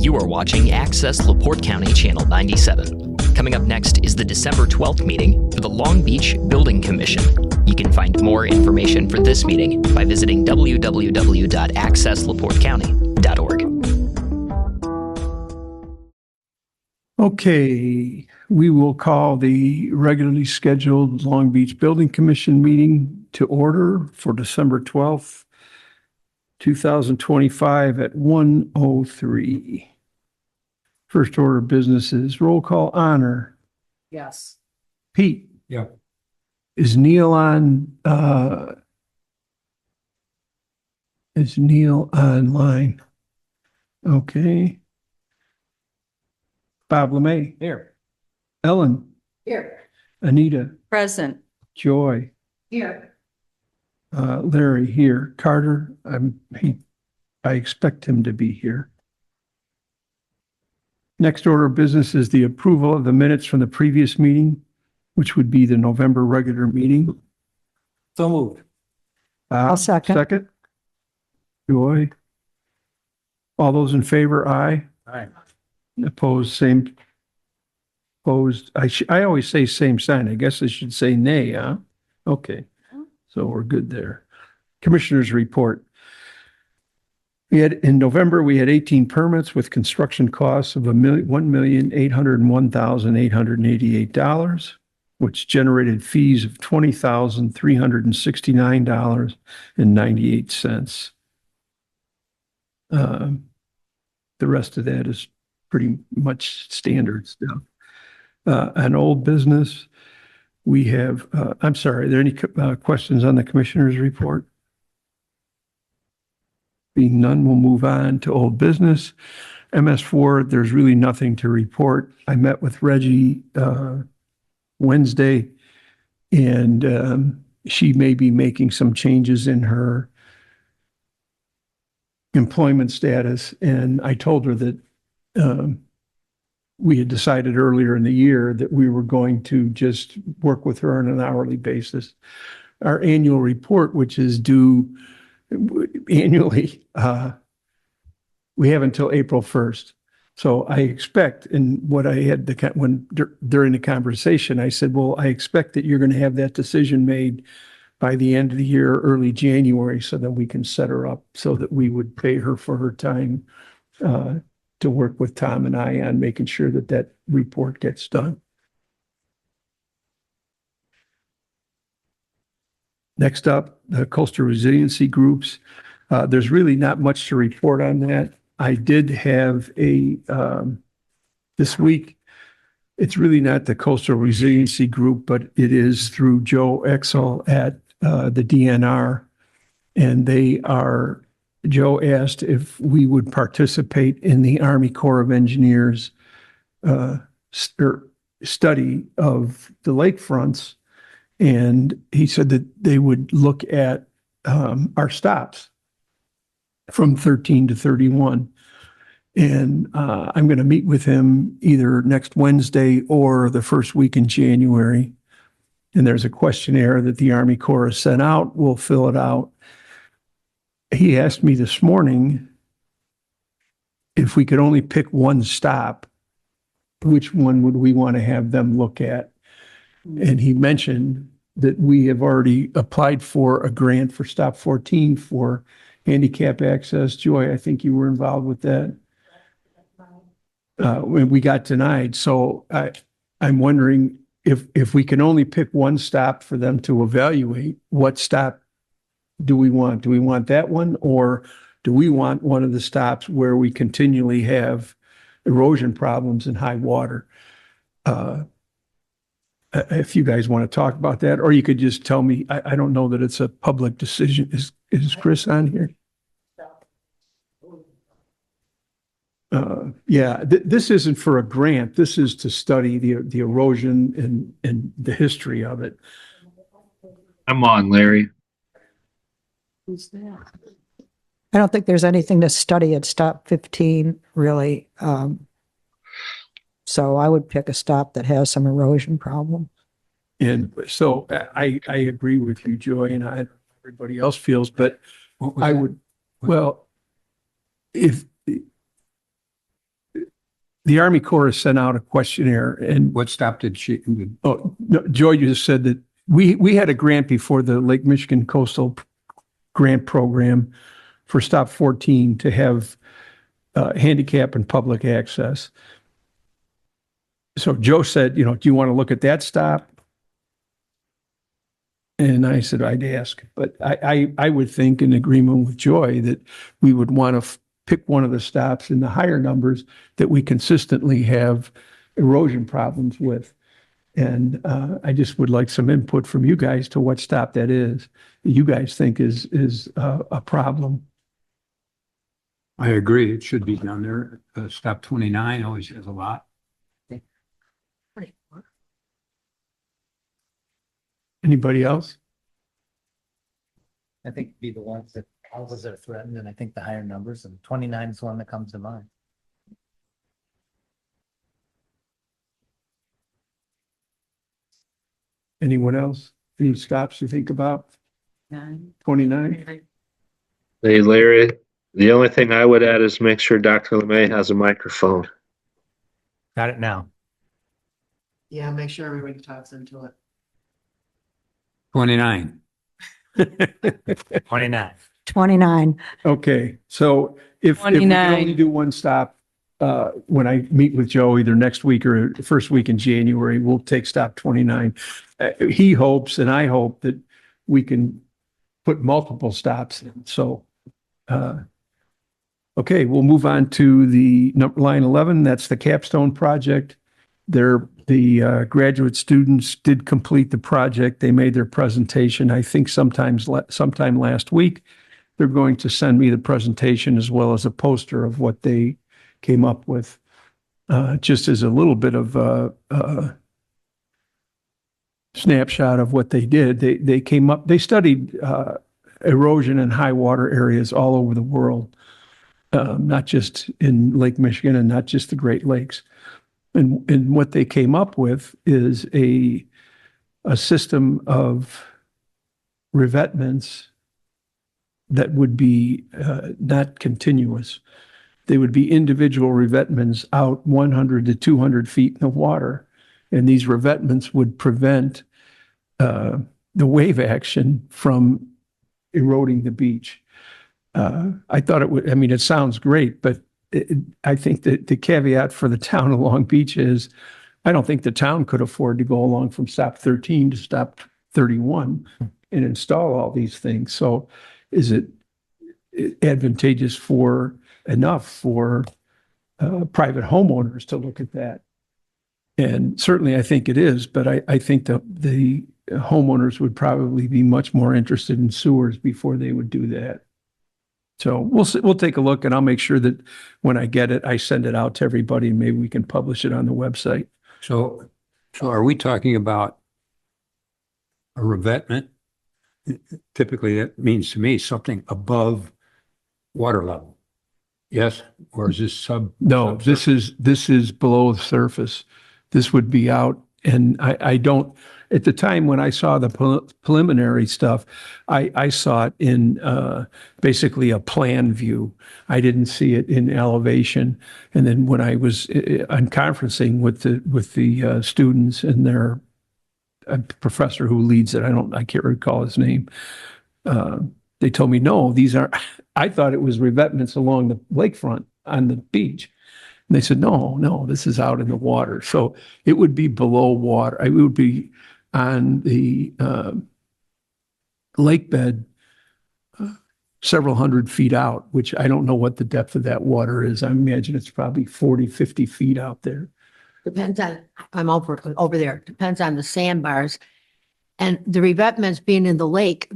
You are watching Access LaPorte County Channel 97. Coming up next is the December 12th meeting for the Long Beach Building Commission. You can find more information for this meeting by visiting www.accesslaportecounty.org. Okay, we will call the regularly scheduled Long Beach Building Commission meeting to order for December 12th, 2025 at 1:03. First order of business is roll call. Honor. Yes. Pete. Yeah. Is Neil on, is Neil online? Okay. Bob Lemay. Here. Ellen. Here. Anita. Present. Joy. Here. Larry here. Carter, I expect him to be here. Next order of business is the approval of the minutes from the previous meeting, which would be the November regular meeting. So moved. I'll second. Second. Joy. All those in favor, aye. Aye. Opposed, same. Opposed, I always say same sign. I guess I should say nay, huh? Okay, so we're good there. Commissioners report. In November, we had 18 permits with construction costs of $1,801,888, which generated fees of $20,369.98. The rest of that is pretty much standard stuff. An old business, we have, I'm sorry, are there any questions on the commissioner's report? Being none, we'll move on to old business. MS4, there's really nothing to report. I met with Reggie Wednesday, and she may be making some changes in her employment status, and I told her that we had decided earlier in the year that we were going to just work with her on an hourly basis. Our annual report, which is due annually, we have until April 1st. So I expect, and what I had during the conversation, I said, well, I expect that you're going to have that decision made by the end of the year, early January, so that we can set her up so that we would pay her for her time to work with Tom and I on making sure that that report gets done. Next up, the coastal resiliency groups. There's really not much to report on that. I did have this week, it's really not the coastal resiliency group, but it is through Joe Exel at the DNR. And Joe asked if we would participate in the Army Corps of Engineers study of the lakefronts. And he said that they would look at our stops from 13 to 31. And I'm going to meet with him either next Wednesday or the first week in January. And there's a questionnaire that the Army Corps has sent out. We'll fill it out. He asked me this morning if we could only pick one stop, which one would we want to have them look at? And he mentioned that we have already applied for a grant for Stop 14 for handicap access. Joy, I think you were involved with that. When we got denied. So I'm wondering if we can only pick one stop for them to evaluate, what stop do we want? Do we want that one? Or do we want one of the stops where we continually have erosion problems and high water? If you guys want to talk about that, or you could just tell me, I don't know that it's a public decision. Is Chris on here? Yeah, this isn't for a grant. This is to study the erosion and the history of it. I'm on, Larry. Who's that? I don't think there's anything to study at stop 15, really. So I would pick a stop that has some erosion problem. And so I agree with you, Joy, and everybody else feels, but I would, well, if the Army Corps has sent out a questionnaire, and What stop did she, oh, no, Joy just said that we had a grant before the Lake Michigan Coastal Grant Program for Stop 14 to have handicap and public access. So Joe said, do you want to look at that stop? And I said, I'd ask, but I would think in agreement with Joy that we would want to pick one of the stops in the higher numbers that we consistently have erosion problems with. And I just would like some input from you guys to what stop that is, you guys think is a problem. I agree, it should be down there. Stop 29 always has a lot. Anybody else? I think be the ones that houses are threatened, and I think the higher numbers, and 29 is one that comes to mind. Anyone else? Any stops you think about? 29? Hey, Larry, the only thing I would add is make sure Dr. LeMay has a microphone. Got it now. Yeah, make sure everybody talks into it. 29. 29. 29. Okay, so if we can 29. only do one stop, when I meet with Joe, either next week or the first week in January, we'll take stop 29. He hopes and I hope that we can put multiple stops in. So, okay, we'll move on to the line 11. That's the capstone project. The graduate students did complete the project. They made their presentation, I think sometime last week. They're going to send me the presentation as well as a poster of what they came up with. Just as a little bit of a snapshot of what they did. They studied erosion in high water areas all over the world, not just in Lake Michigan and not just the Great Lakes. And what they came up with is a system of revetments that would be not continuous. They would be individual revetments out 100 to 200 feet in the water. And these revetments would prevent the wave action from eroding the beach. I thought it would, I mean, it sounds great, but I think that the caveat for the town of Long Beach is, I don't think the town could afford to go along from stop 13 to stop 31 and install all these things. So is it advantageous for private homeowners to look at that? And certainly I think it is, but I think that the homeowners would probably be much more interested in sewers before they would do that. So we'll take a look, and I'll make sure that when I get it, I send it out to everybody, and maybe we can publish it on the website. So are we talking about a revetment? Typically, that means to me something above water level. Yes, or is this sub? No, this is below the surface. This would be out, and I don't, at the time when I saw the preliminary stuff, I saw it in basically a plan view. I didn't see it in elevation. And then when I was on conferencing with the students and their professor who leads it, I can't recall his name. They told me, no, I thought it was revetments along the lakefront on the beach. And they said, no, this is out in the water. So it would be below water. It would be on the lake bed several hundred feet out, which I don't know what the depth of that water is. I imagine it's probably 40, 50 feet out there. Depends on, I'm over there, depends on the sandbars. And the revetments being in the lake,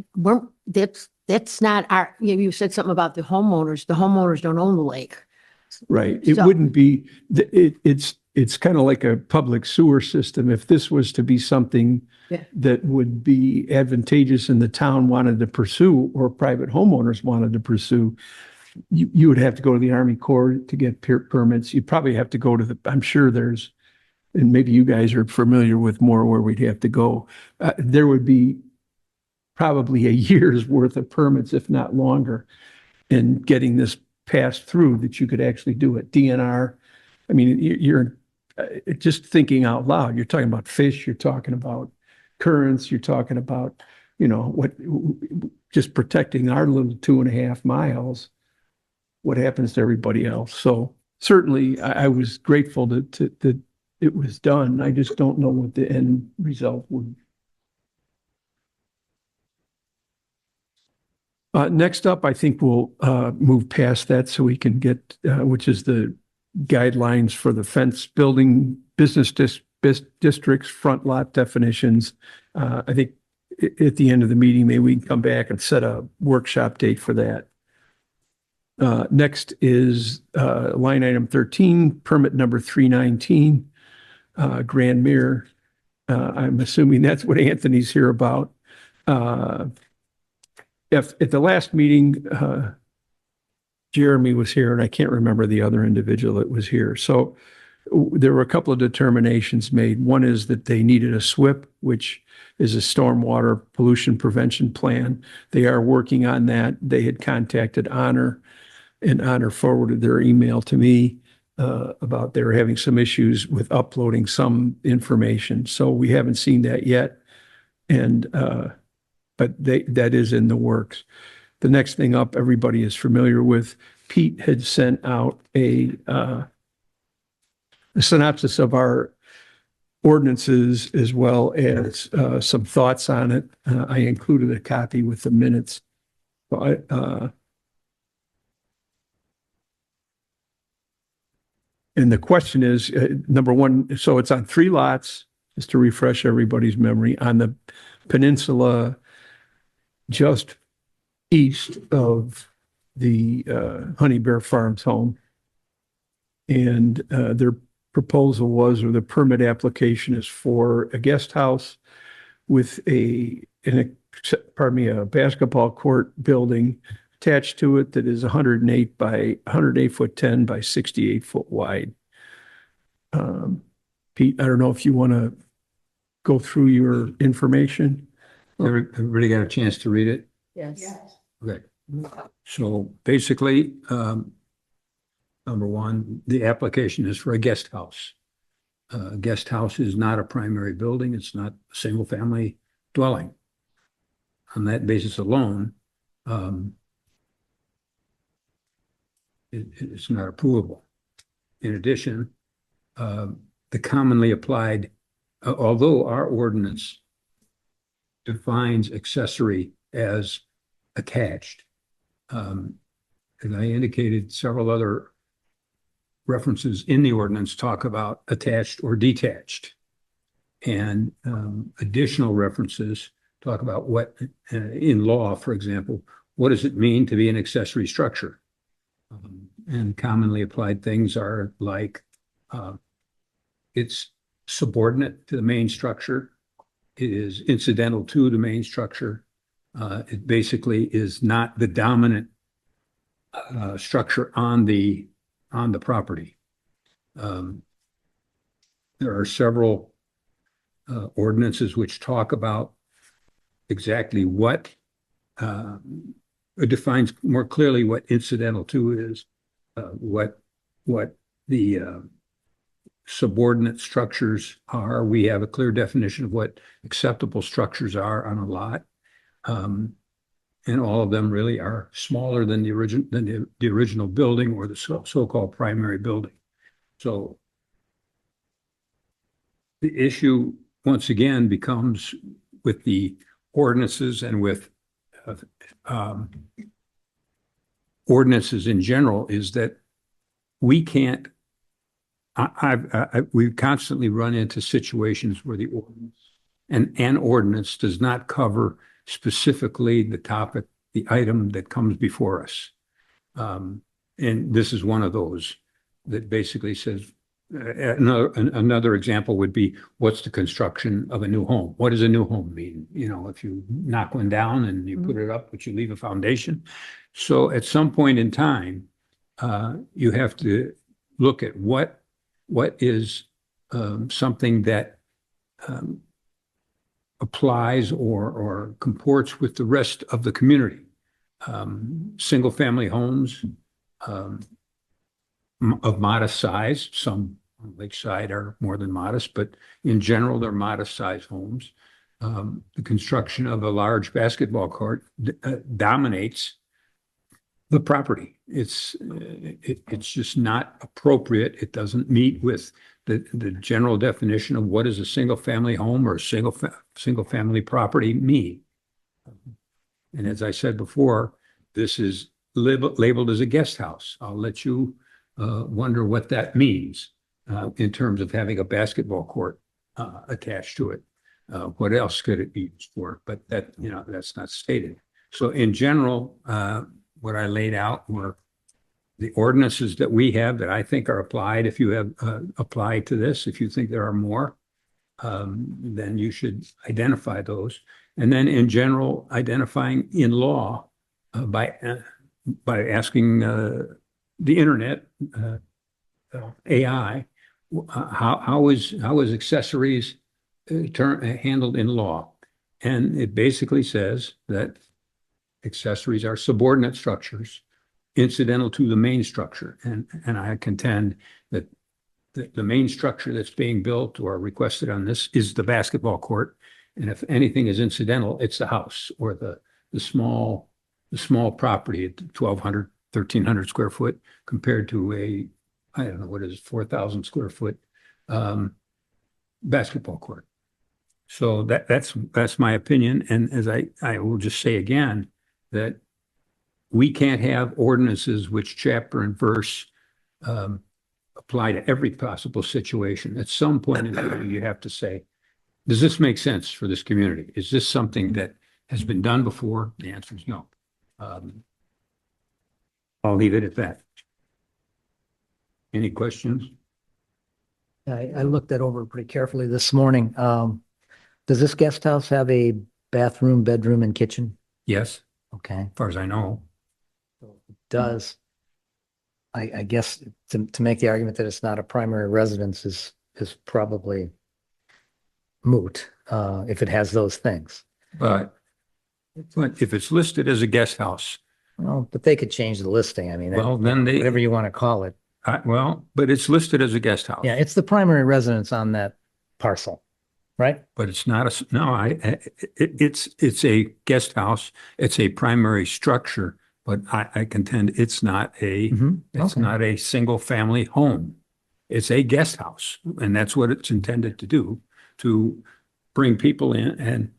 that's not our, you said something about the homeowners. The homeowners don't own the lake. Right. It So- wouldn't be, it's kind of like a public sewer system. If this was to be something Yeah. that would be advantageous and the town wanted to pursue, or private homeowners wanted to pursue, you would have to go to the Army Corps to get permits. You'd probably have to go to I'm sure there's, and maybe you guys are familiar with more where we'd have to go. There would be probably a year's worth of permits, if not longer, in getting this passed through that you could actually do it. DNR I mean, you're just thinking out loud. You're talking about fish, you're talking about currents, you're talking about, just protecting our little 2.5 miles. What happens to everybody else? So certainly I was grateful that it was done. I just don't know what the end result would. Next up, I think we'll move past that so we can get, which is the guidelines for the fence building business districts, front lot definitions. I think at the end of the meeting, maybe we can come back and set a workshop date for that. Next is line item 13, permit number 319, Grand Mirror. I'm assuming that's what Anthony's here about. If at the last meeting, Jeremy was here, and I can't remember the other individual that was here. So there were a couple of determinations made. One is that they needed a SWIP, which is a stormwater pollution prevention plan. They are working on that. They had contacted Honor, and Honor forwarded their email to me about they were having some issues with uploading some information. So we haven't seen that yet. And but that is in the works. The next thing up, everybody is familiar with. Pete had sent out a synopsis of our ordinances as well as some thoughts on it. I included a copy with the minutes. And the question is, number one, so it's on 3 lots, just to refresh everybody's memory, on the peninsula just east of the Honey Bear Farms home. And their proposal was, or the permit application is for a guest house with a basketball court building attached to it that is 108 foot 10 by 68 foot wide. Pete, I don't know if you want to go through your information. Everybody got a chance to read it? Yes. Okay. So basically, number one, the application is for a guest house. A guest house is not a primary building. It's not a single family dwelling. On that basis alone, it's not approvable. In addition, the commonly applied, although our ordinance defines accessory as attached, as I indicated, several other references in the ordinance talk about attached or detached. And additional references talk about what, in law, for example, what does it mean to be an accessory structure? And commonly applied things are like it's subordinate to the main structure. It is incidental to the main structure. It basically is not the dominant structure on the property. There are several ordinances which talk about exactly what it defines more clearly what incidental to is, what the subordinate structures are. We have a clear definition of what acceptable structures are on a lot. And all of them really are smaller than the original building or the so-called primary building. So the issue once again becomes with the ordinances and with ordinances in general is that we can't. We constantly run into situations where the ordinance and an ordinance does not cover specifically the topic, the item that comes before us. And this is one of those that basically says, another example would be, what's the construction of a new home? What does a new home mean? You know, if you knock one down and you put it up, but you leave a foundation. So at some point in time, you have to look at what is something that applies or comports with the rest of the community. Single family homes, of modest size. Some on Lakeside are more than modest, but in general, they're modest size homes. The construction of a large basketball court dominates the property. It's just not appropriate. It doesn't meet with the general definition of what is a single family home or a single family property mean. And as I said before, this is labeled as a guest house. I'll let you wonder what that means in terms of having a basketball court attached to it. What else could it be used for? But that, that's not stated. So in general, what I laid out were the ordinances that we have that I think are applied. If you have applied to this, if you think there are more, then you should identify those. And then in general, identifying in law by asking the internet, AI, how is accessories handled in law? And it basically says that accessories are subordinate structures incidental to the main structure. And I contend that the main structure that's being built or requested on this is the basketball court. And if anything is incidental, it's the house or the small property at 1,200, 1,300 square foot compared to I don't know, what is it, 4,000 square foot basketball court. So that's my opinion. And as I will just say again, that we can't have ordinances which chapter and verse apply to every possible situation. At some point in time, you have to say, does this make sense for this community? Is this something that has been done before? The answer is no. I'll leave it at that. Any questions? I looked that over pretty carefully this morning. Does this guest house have a bathroom, bedroom, and kitchen? Yes, Okay. as far as I know. Does, I guess to make the argument that it's not a primary residence is probably moot, if it has those things. But if it's listed as a guest house, Well, but they could change the listing. I mean, well, then whatever you want to call it. but it's listed as a guest house. Yeah, it's the primary residence on that parcel, right? But it's not it's a guest house. It's a primary structure, but I contend it's not it's Okay. not a single family home. It's a guest house, and that's what it's intended to do, to bring people in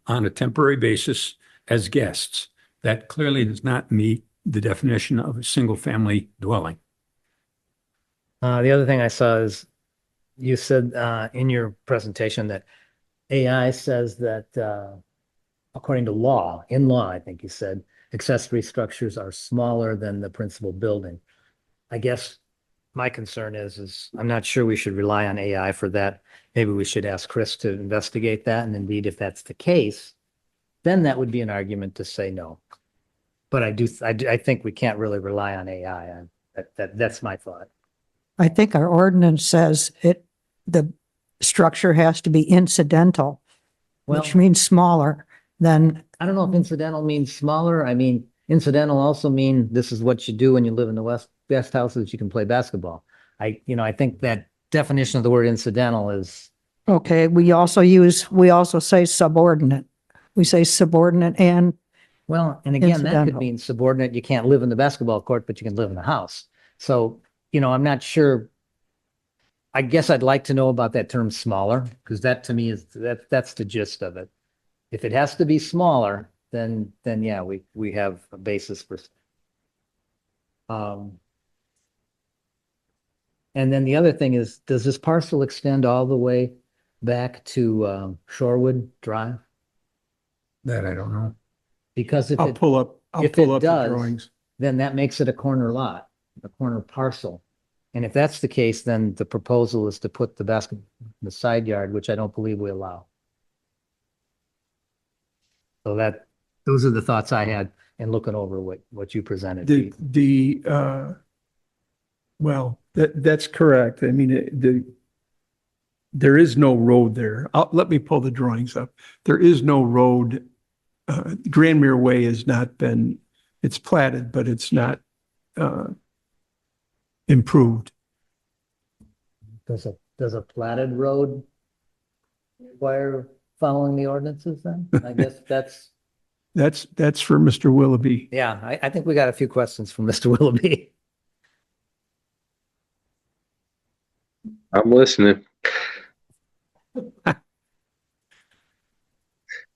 on a temporary basis as guests. That clearly does not meet the definition of a single family dwelling. The other thing I saw is you said in your presentation that AI says that according to law, in law, I think you said, accessory structures are smaller than the principal building. I guess my concern is I'm not sure we should rely on AI for that. Maybe we should ask Chris to investigate that. And indeed, if that's the case, then that would be an argument to say no. But I think we can't really rely on AI. That's my thought. I think our ordinance says the structure has to be incidental, Well, which means smaller than, I don't know if incidental means smaller. I mean, incidental also mean this is what you do when you live in the guest houses. You can play basketball. I think that definition of the word incidental is, okay, we also say subordinate. We say subordinate and, well, and again, that could Incidental. mean subordinate. You can't live in the basketball court, but you can live in the house. So, I'm not sure. I guess I'd like to know about that term smaller, because that to me is that's the gist of it. If it has to be smaller, then yeah, we have a basis for. And then the other thing is, does this parcel extend all the way back to Shorewood Drive? That I don't know. Because if I'll it pull up if the it does, drawings. then that makes it a corner lot, a corner parcel. And if that's the case, then the proposal is to put the side yard, which I don't believe we allow. So those are the thoughts I had in looking over what you presented. Pete. Well, that's correct. I mean, there is no road there. Let me pull the drawings up. There is no road. Grandmere Way has not been, it's platted, but it's not improved. Does a platted road require following the ordinances then? I guess that's, That's for Mr. Willoughby. yeah, I think we got a few questions from Mr. Willoughby. I'm listening.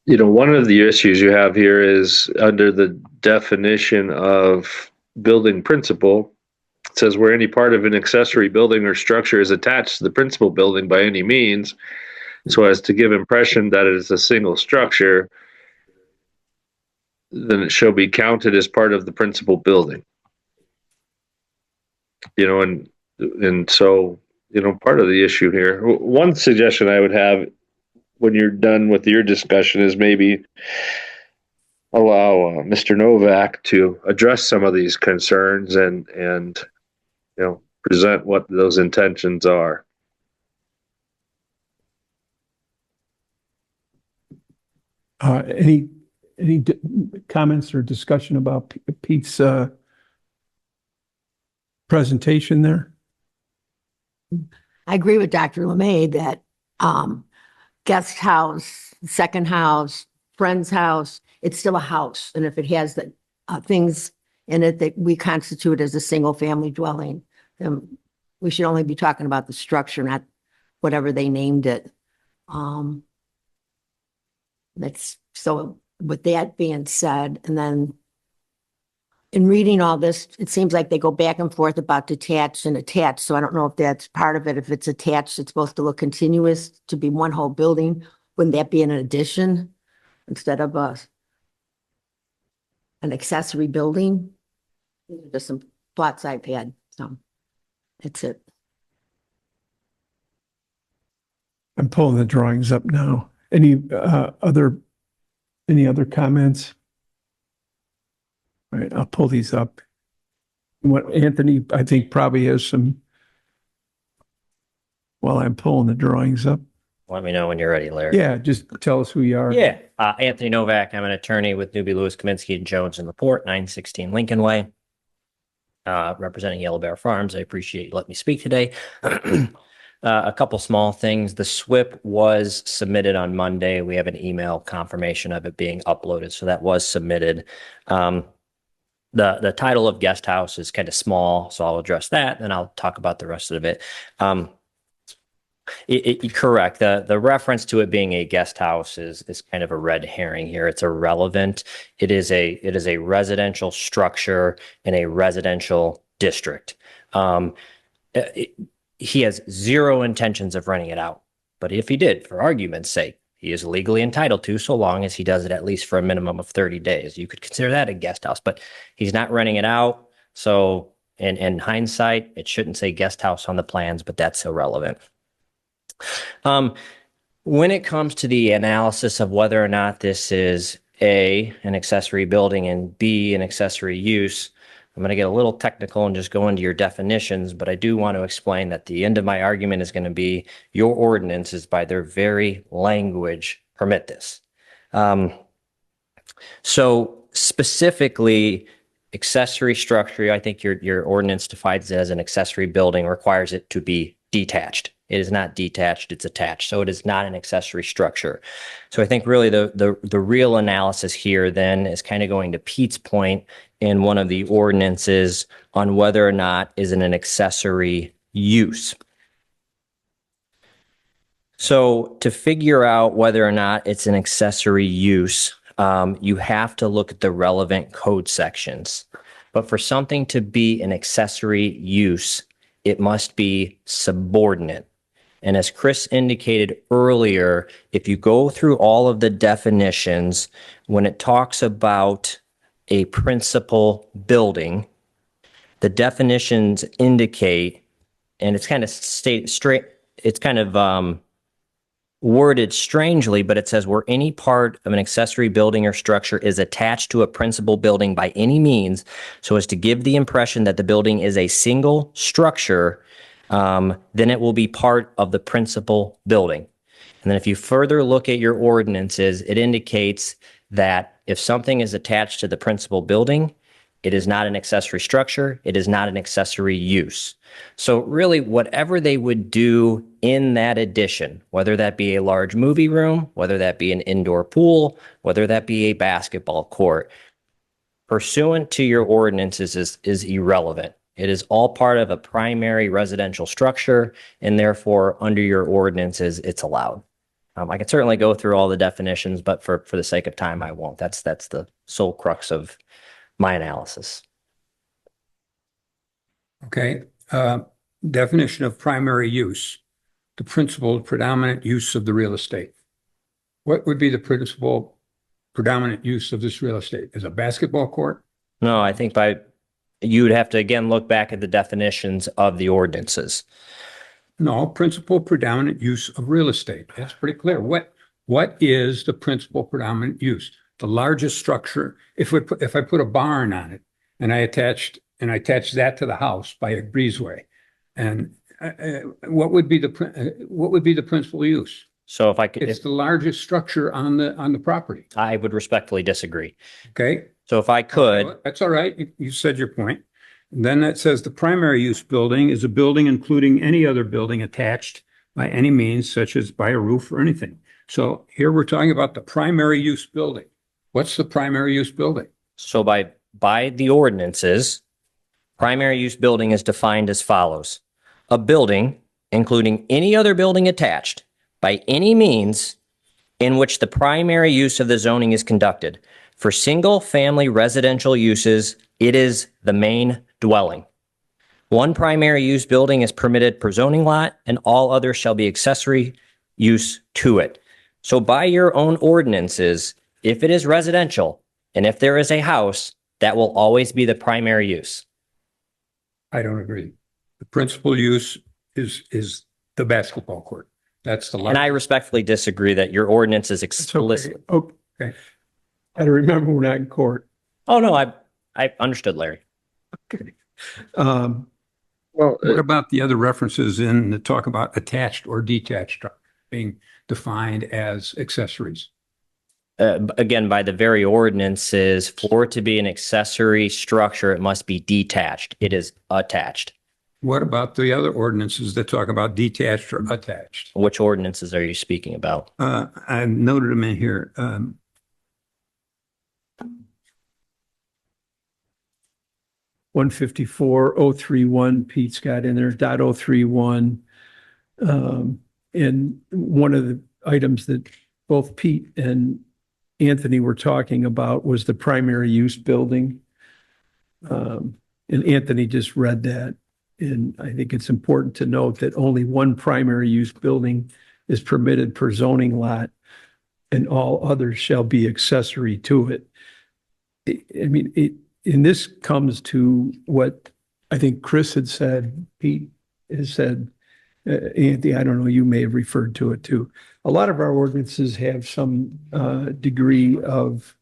You know, one of the issues you have here is under the definition of building principal, it says where any part of an accessory building or structure is attached to the principal building by any means, so as to give impression that it is a single structure, then it shall be counted as part of the principal building. You know, and so, you know, part of the issue here, one suggestion I would have when you're done with your discussion is maybe allow Mr. Novak to address some of these concerns and you know, present what those intentions are. Any comments or discussion about Pete's presentation there? I agree with Dr. Lemay that guest house, second house, friend's house, it's still a house. And if it has the things in it that we constitute as a single family dwelling, then we should only be talking about the structure, not whatever they named it. That's so with that being said, and then in reading all this, it seems like they go back and forth about detached and attached. So I don't know if that's part of it. If it's attached, it's supposed to look continuous to be one whole building. Wouldn't that be an addition instead of an accessory building? These are just some thoughts I've had. So that's it. I'm pulling the drawings up now. Any other comments? All right, I'll pull these up. What Anthony, I think, probably has some, while I'm pulling the drawings up. Let me know when you're ready, Larry. Yeah, just tell us who you are. Yeah. Anthony Novak. I'm an attorney with Newby Lewis Kaminsky and Jones in Laporte, 916 Lincoln Way. Representing Yellow Bear Farms. I appreciate you letting me speak today. A couple small things. The SWIP was submitted on Monday. We have an email confirmation of it being uploaded. So that was submitted. The title of guest house is kind of small, so I'll address that, and I'll talk about the rest of it. Correct. The reference to it being a guest house is kind of a red herring here. It's irrelevant. It is a residential structure in a residential district. He has zero intentions of renting it out, but if he did, for argument's sake, he is legally entitled to, so long as he does it at least for a minimum of 30 days. You could consider that a guest house, but he's not renting it out. So in hindsight, it shouldn't say guest house on the plans, but that's irrelevant. When it comes to the analysis of whether or not this is A, an accessory building, and B, an accessory use, I'm going to get a little technical and just go into your definitions, but I do want to explain that the end of my argument is going to be your ordinances by their very language permit this. So specifically, accessory structure, I think your ordinance defines it as an accessory building, requires it to be detached. It is not detached, it's attached. So it is not an accessory structure. So I think really the real analysis here then is kind of going to Pete's point in one of the ordinances on whether or not is it an accessory use. So to figure out whether or not it's an accessory use, you have to look at the relevant code sections. But for something to be an accessory use, it must be subordinate. And as Chris indicated earlier, if you go through all of the definitions, when it talks about a principal building, the definitions indicate, and it's kind of worded strangely, but it says where any part of an accessory building or structure is attached to a principal building by any means, so as to give the impression that the building is a single structure, then it will be part of the principal building. And then if you further look at your ordinances, it indicates that if something is attached to the principal building, It is not an accessory structure. It is not an accessory use. So really, whatever they would do in that addition, whether that be a large movie room, whether that be an indoor pool, whether that be a basketball court, pursuant to your ordinances is irrelevant. It is all part of a primary residential structure, and therefore, under your ordinances, it's allowed. I can certainly go through all the definitions, but for the sake of time, I won't. That's the sole crux of my analysis. Okay. Definition of primary use, the principal predominant use of the real estate. What would be the principal predominant use of this real estate? Is a basketball court? No, I think you'd have to again look back at the definitions of the ordinances. No, principal predominant use of real estate. That's pretty clear. What is the principal predominant use? The largest structure. If I put a barn on it and I attached that to the house by a breezeway, and what would be the principal use? So if I could, It's the largest structure on the property. I would respectfully disagree. Okay. So if I could, That's all right. You said your point. And then that says the primary use building is a building including any other building attached by any means, such as by a roof or anything. So here we're talking about the primary use building. What's the primary use building? so by the ordinances, primary use building is defined as follows. A building, including any other building attached by any means in which the primary use of the zoning is conducted. For single-family residential uses, it is the main dwelling. One primary use building is permitted per zoning lot, and all others shall be accessory use to it. So by your own ordinances, if it is residential, and if there is a house, that will always be the primary use. I don't agree. The principal use is the basketball court. That's the And I respectfully disagree that your ordinance is It's okay. explicit. Okay. Gotta remember we're not in court. Oh, no, I understood, Larry. Okay. Um, Well, What about the other references in the talk about attached or detached structure being defined as accessories? Again, by the very ordinances, for it to be an accessory structure, it must be detached. It is attached. What about the other ordinances that talk about detached or attached? Which ordinances are you speaking about? I noted them in here. 154.031, Pete's got in there, .031. And one of the items that both Pete and Anthony were talking about was the primary use building. And Anthony just read that. And I think it's important to note that only one primary use building is permitted per zoning lot, and all others shall be accessory to it. And this comes to what I think Chris had said, Pete has said, Anthony, I don't know, you may have referred to it too. A lot of our ordinances have some degree of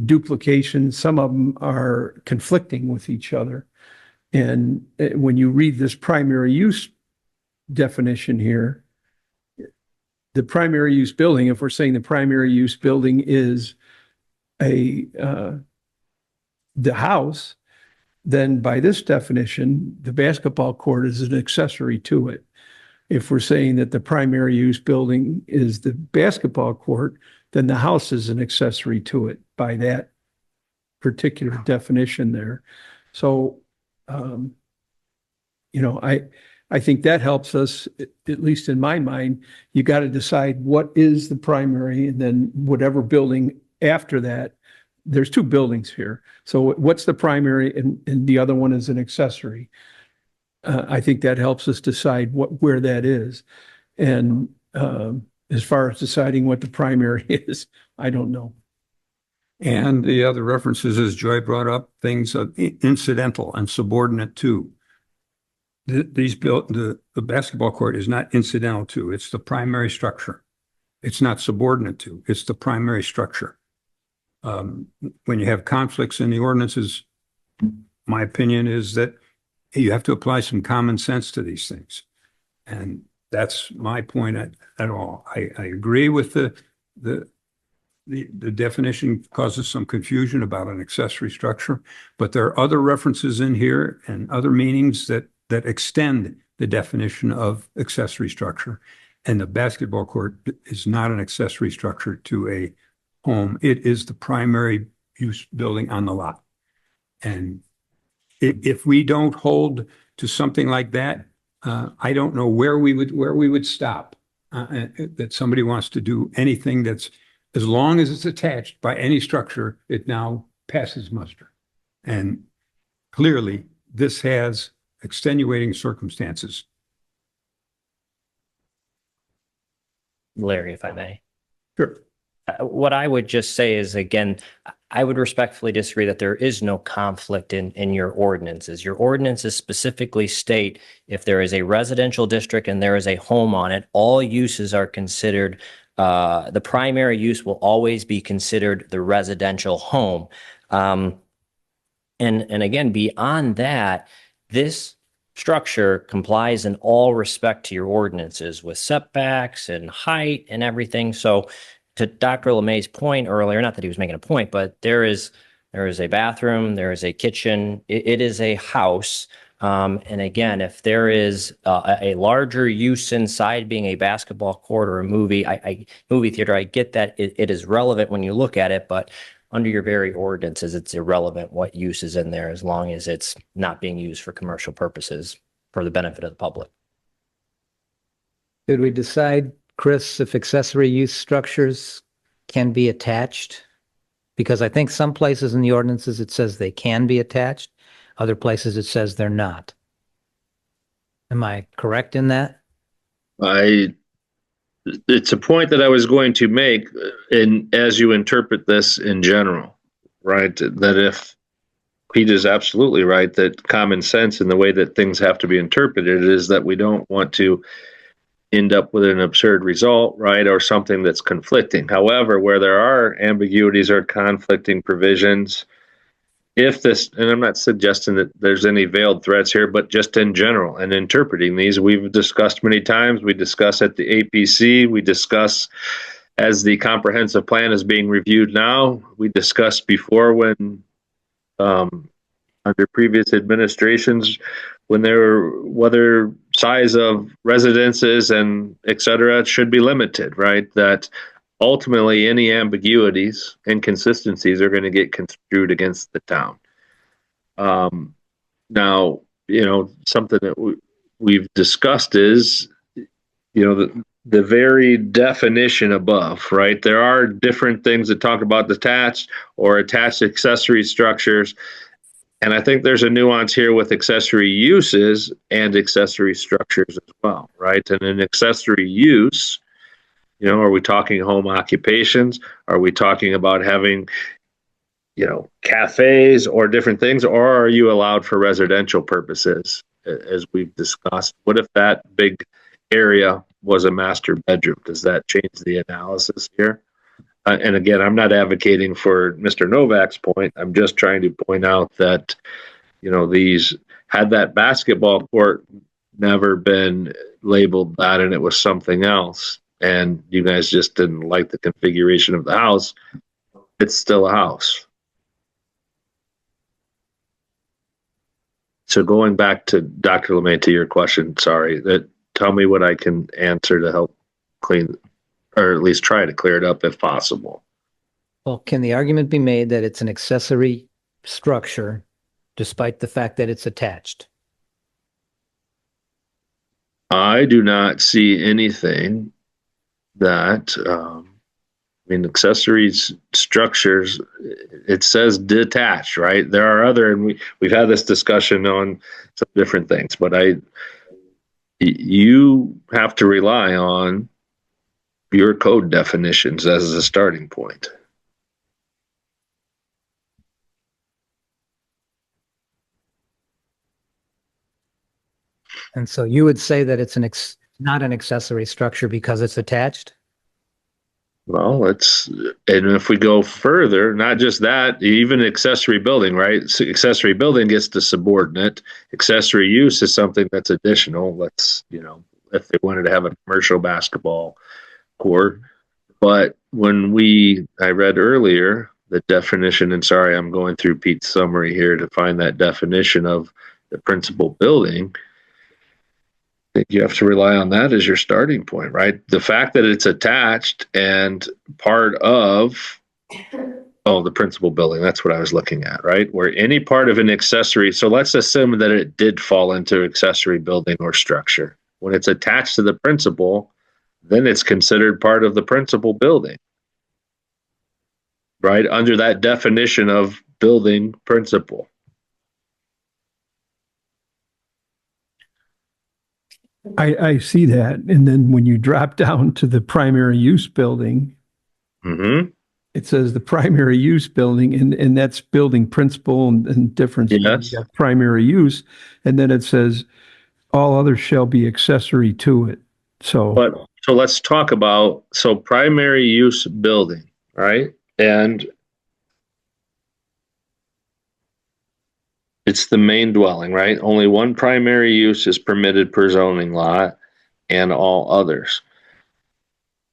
duplication. Some of them are conflicting with each other. And when you read this primary use definition here, the primary use building, if we're saying the primary use building is the house, then by this definition, the basketball court is an accessory to it. If we're saying that the primary use building is the basketball court, then the house is an accessory to it by that particular definition there. So, I think that helps us, at least in my mind. You got to decide what is the primary, and then whatever building after that. There's two buildings here. So what's the primary, and the other one is an accessory? I think that helps us decide where that is. And as far as deciding what the primary is, I don't know. And the other references, as Joy brought up, things of incidental and subordinate to. The basketball court is not incidental to, it's the primary structure. It's not subordinate to, it's the primary structure. When you have conflicts in the ordinances, my opinion is that you have to apply some common sense to these things. And that's my point at all. I agree with the the definition causes some confusion about an accessory structure, but there are other references in here and other meanings that extend the definition of accessory structure. And the basketball court is not an accessory structure to a home. It is the primary use building on the lot. And if we don't hold to something like that, I don't know where we would stop. That somebody wants to do anything that's, as long as it's attached by any structure, it now passes muster. And clearly, this has extenuating circumstances. Larry, if I may. Sure. What I would just say is, again, I would respectfully disagree that there is no conflict in your ordinances. Your ordinances specifically state if there is a residential district and there is a home on it, all uses are considered, the primary use will always be considered the residential home. And again, beyond that, this structure complies in all respect to your ordinances with setbacks and height and everything. So to Dr. LeMay's point earlier, not that he was making a point, but there is a bathroom, there is a kitchen, it is a house. And again, if there is a larger use inside being a basketball court or a movie theater, I get that it is relevant when you look at it, but under your very ordinances, it's irrelevant what use is in there as long as it's not being used for commercial purposes for the benefit of the public. Did we decide, Chris, if accessory use structures can be attached? Because I think some places in the ordinances, it says they can be attached. Other places, it says they're not. Am I correct in that? It's a point that I was going to make as you interpret this in general, right? That if Pete is absolutely right, that common sense in the way that things have to be interpreted is that we don't want to end up with an absurd result, right? Or something that's conflicting. However, where there are ambiguities or conflicting provisions, if this, and I'm not suggesting that there's any veiled threats here, but just in general and interpreting these, we've discussed many times. We discuss at the APC, we discuss as the comprehensive plan is being reviewed now. We discussed before when under previous administrations, when there were whether size of residences and et cetera should be limited, right? That ultimately any ambiguities, inconsistencies are going to get construed against the town. Now, something that we've discussed is, the very definition above, right? There are different things that talk about detached or attached accessory structures. And I think there's a nuance here with accessory uses and accessory structures as well, right? And an accessory use, are we talking home occupations? Are we talking about having, cafes or different things? Or are you allowed for residential purposes, as we've discussed? What if that big area was a master bedroom? Does that change the analysis here? And again, I'm not advocating for Mr. Novak's point. I'm just trying to point out that, these, had that basketball court never been labeled that and it was something else, and you guys just didn't like the configuration of the house, it's still a house. So going back to Dr. LeMay, to your question, sorry, tell me what I can answer to help clean, or at least try to clear it up if possible. Well, can the argument be made that it's an accessory structure despite the fact that it's attached? I do not see anything that, accessories structures, it says detached, right? There are other, and we've had this discussion on some different things, but you have to rely on your code definitions as a starting point. And so you would say that it's not an accessory structure because it's attached? Well, and if we go further, not just that, even accessory building, right? So accessory building gets to subordinate. Accessory use is something that's additional. If they wanted to have a commercial basketball court, But when I read earlier the definition, and sorry, I'm going through Pete's summary here to find that definition of the principal building. I think you have to rely on that as your starting point, right? The fact that it's attached and part of, the principal building, that's what I was looking at, right? Where any part of an accessory, so let's assume that it did fall into accessory building or structure. When it's attached to the principal, then it's considered part of the principal building, right? Under that definition of building principal. I see that. And then when you drop down to the primary use building, Mm-hmm. it says the primary use building, and that's building principal and difference. Yes. You got primary use. And then it says all others shall be accessory to it. So let's talk about, primary use building, right? And it's the main dwelling, right? Only one primary use is permitted per zoning lot and all others.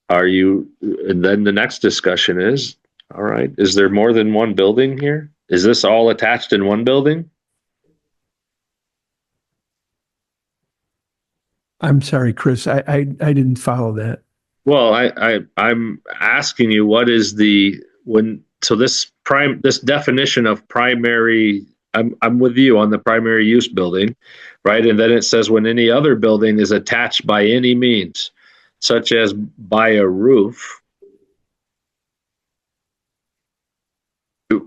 And then the next discussion is, all right, is there more than one building here? Is this all attached in one building? I'm sorry, Chris, I didn't follow that. Well, I'm asking you, what is this definition of primary, I'm with you on the primary use building, right? And then it says when any other building is attached by any means, such as by a roof.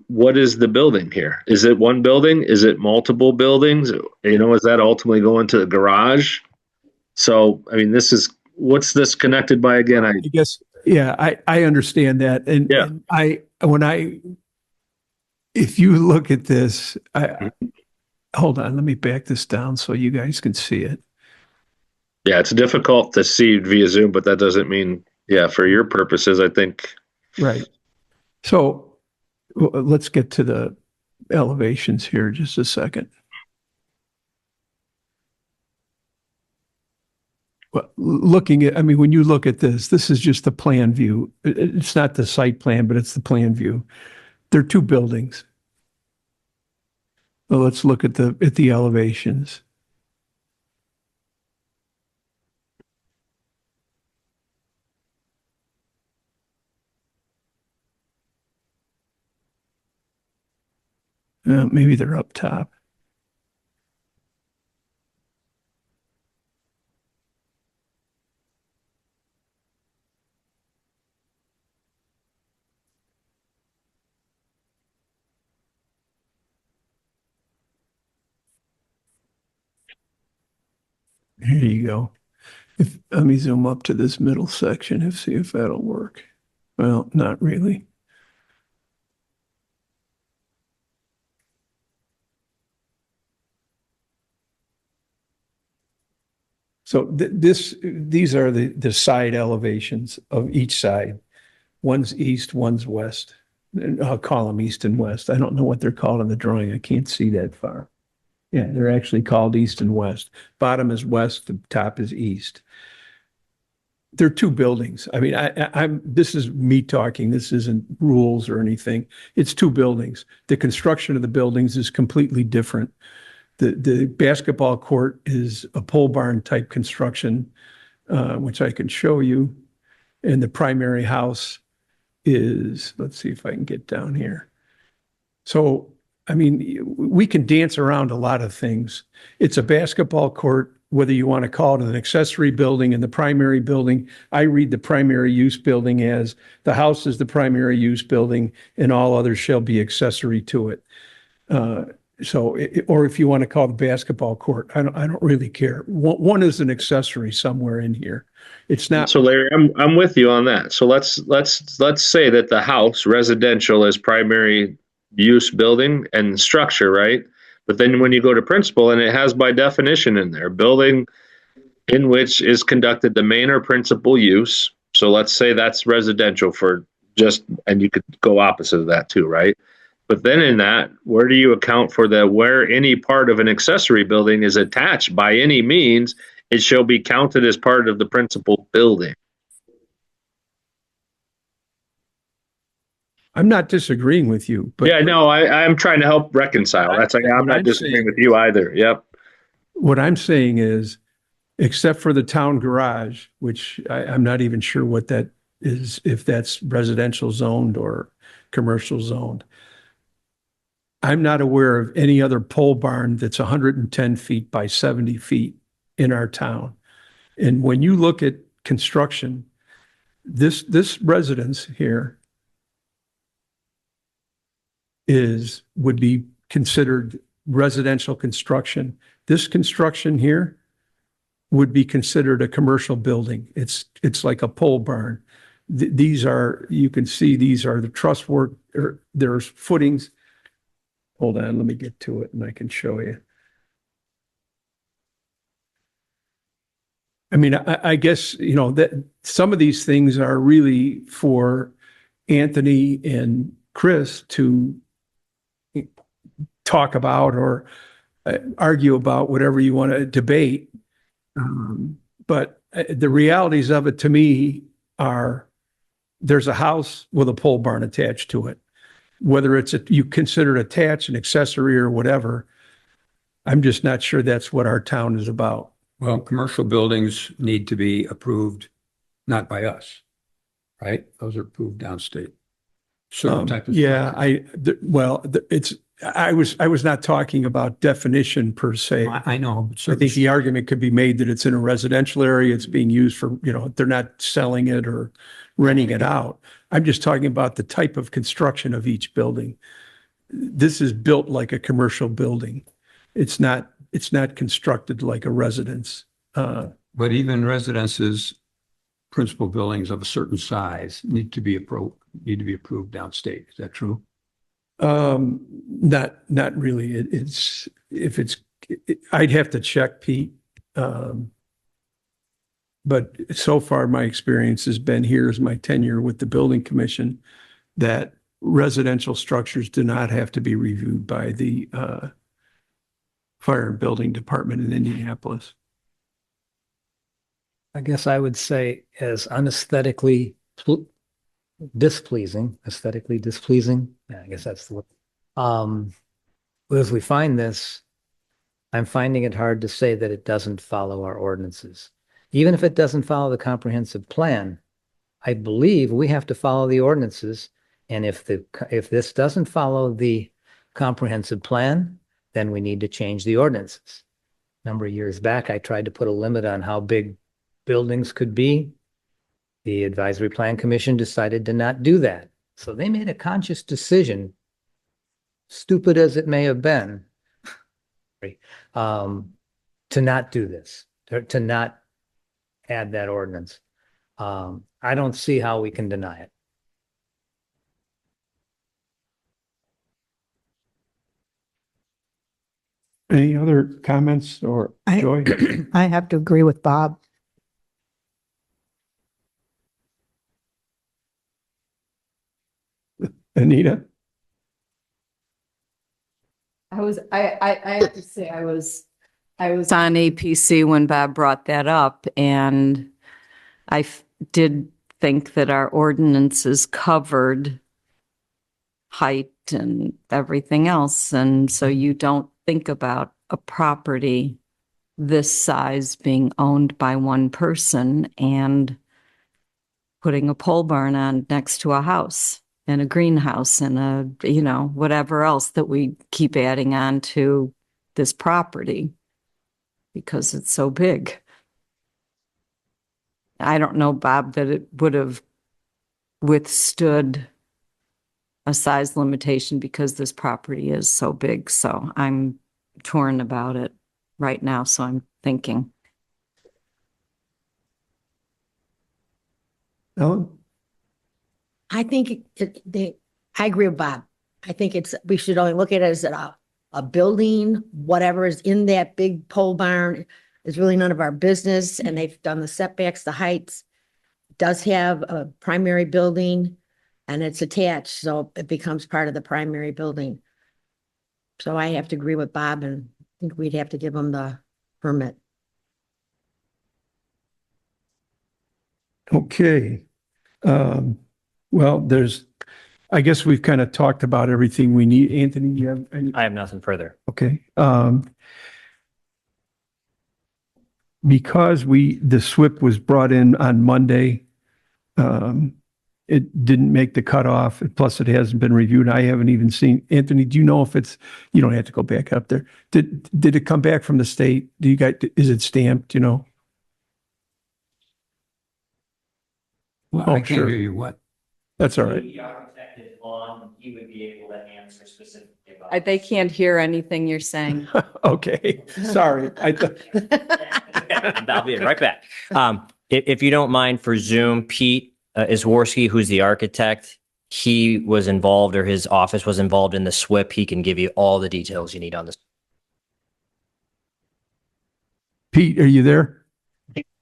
What is the building here? Is it one building? Is it multiple buildings? Is that ultimately going to the garage? So, I mean, what's this connected by again? I guess, yeah, I understand that. And, Yeah. if you look at this, hold on, let me back this down so you guys can see it. Yeah, it's difficult to see via Zoom, but that doesn't mean, for your purposes, I think. Right. So let's get to the elevations here just a second. Well, when you look at this is just the plan view. It's not the site plan, but it's the plan view. There are two buildings. Well, let's look at the elevations. Maybe they're up top. Here you go. Let me zoom up to this middle section and see if that'll work. Well, not really. So these are the side elevations of each side. One's east, one's west. And I'll call them east and west. I don't know what they're called in the drawing. I can't see that far. Yeah, they're actually called east and west. Bottom is west, the top is east. They're two buildings. I mean, this is me talking. This isn't rules or anything. It's two buildings. The construction of the buildings is completely different. The basketball court is a pole barn type construction, which I can show you. And the primary house is, let's see if I can get down here. So, I mean, we can dance around a lot of things. It's a basketball court, whether you want to call it an accessory building and the primary building. I read the primary use building as the house is the primary use building and all others shall be accessory to it. Or if you want to call the basketball court, I don't really care. One is an accessory somewhere in here. It's not. So Larry, I'm with you on that. So let's say that the house residential is primary use building and structure, right? But then when you go to principal, and it has by definition in there, building in which is conducted the main or principal use. So let's say that's residential and you could go opposite of that too, right? But then in that, where do you account for where any part of an accessory building is attached by any means, it shall be counted as part of the principal building. I'm not disagreeing with you, but Yeah, no, I'm trying to help reconcile. That's like, I'm What not I'm disagreeing saying with you either. Yep. what I'm saying is, except for the town garage, which I'm not even sure what that is, if that's residential zoned or commercial zoned. I'm not aware of any other pole barn that's 110 feet by 70 feet in our town. And when you look at construction, this residence here would be considered residential construction. This construction here would be considered a commercial building. It's like a pole barn. These are, you can see, these are the truss work, or there's footings. Hold on, let me get to it and I can show you. I mean, I guess, that some of these things are really for Anthony and Chris to talk about or argue about, whatever you want to debate. But the realities of it to me are, there's a house with a pole barn attached to it. Whether you consider it attached, an accessory or whatever, I'm just not sure that's what our town is about. Well, commercial buildings need to be approved, not by us, right? Those are approved downstate. Certain type of. Yeah, I was not talking about definition per se. I know. But I certain- think the argument could be made that it's in a residential area, it's being used for, they're not selling it or renting it out. I'm just talking about the type of construction of each building. This is built like a commercial building. It's not constructed like a residence. But even residences, principal buildings of a certain size need to be approved downstate. Is that true? Not really. I'd have to check, Pete. But so far, my experience has been, here's my tenure with the building commission, that residential structures do not have to be reviewed by the fire and building department in Indianapolis. I guess I would say as aesthetically displeasing. Yeah, I guess that's the word. As we find this, I'm finding it hard to say that it doesn't follow our ordinances. Even if it doesn't follow the comprehensive plan, I believe we have to follow the ordinances. And if this doesn't follow the comprehensive plan, then we need to change the ordinances. A number of years back, I tried to put a limit on how big buildings could be. The Advisory Plan Commission decided to not do that. So they made a conscious decision, stupid as it may have been, to not do this, to not add that ordinance. I don't see how we can deny it. Any other comments or Joy? I have to agree with Bob. Anita? I have to say, I was on APC when Bob brought that up, and did think that our ordinances covered height and everything else. And so you don't think about a property this size being owned by one person and putting a pole barn on next to a house and a greenhouse and whatever else that we keep adding on to this property because it's so big. I don't know, Bob, that it would have withstood a size limitation because this property is so big. So I'm torn about it right now. So I'm thinking. Ellen? I think I agree with Bob. I think we should only look at it as a building, whatever is in that big pole barn is really none of our business. And they've done the setbacks, the heights. It does have a primary building and it's attached, so it becomes part of the primary building. So I have to agree with Bob, and I think we'd have to give them the permit. Okay. Well, I guess we've kind of talked about everything we need. Anthony, you have any? I have nothing further. Okay. Because the SWIP was brought in on Monday, it didn't make the cutoff. Plus it hasn't been reviewed. I haven't even seen, Anthony, do you know if you don't have to go back up there. Did it come back from the state? Is it stamped, you know? Well, Oh, I can't sure. hear you. What? That's all right. The architect is on, he would be able to answer specifically about. They can't hear anything you're saying. Okay, sorry. I'll be right back. If you don't mind for Zoom, Pete Isworski, who's the architect, he was involved or his office was involved in the SWIP. He can give you all the details you need on this. Pete, are you there?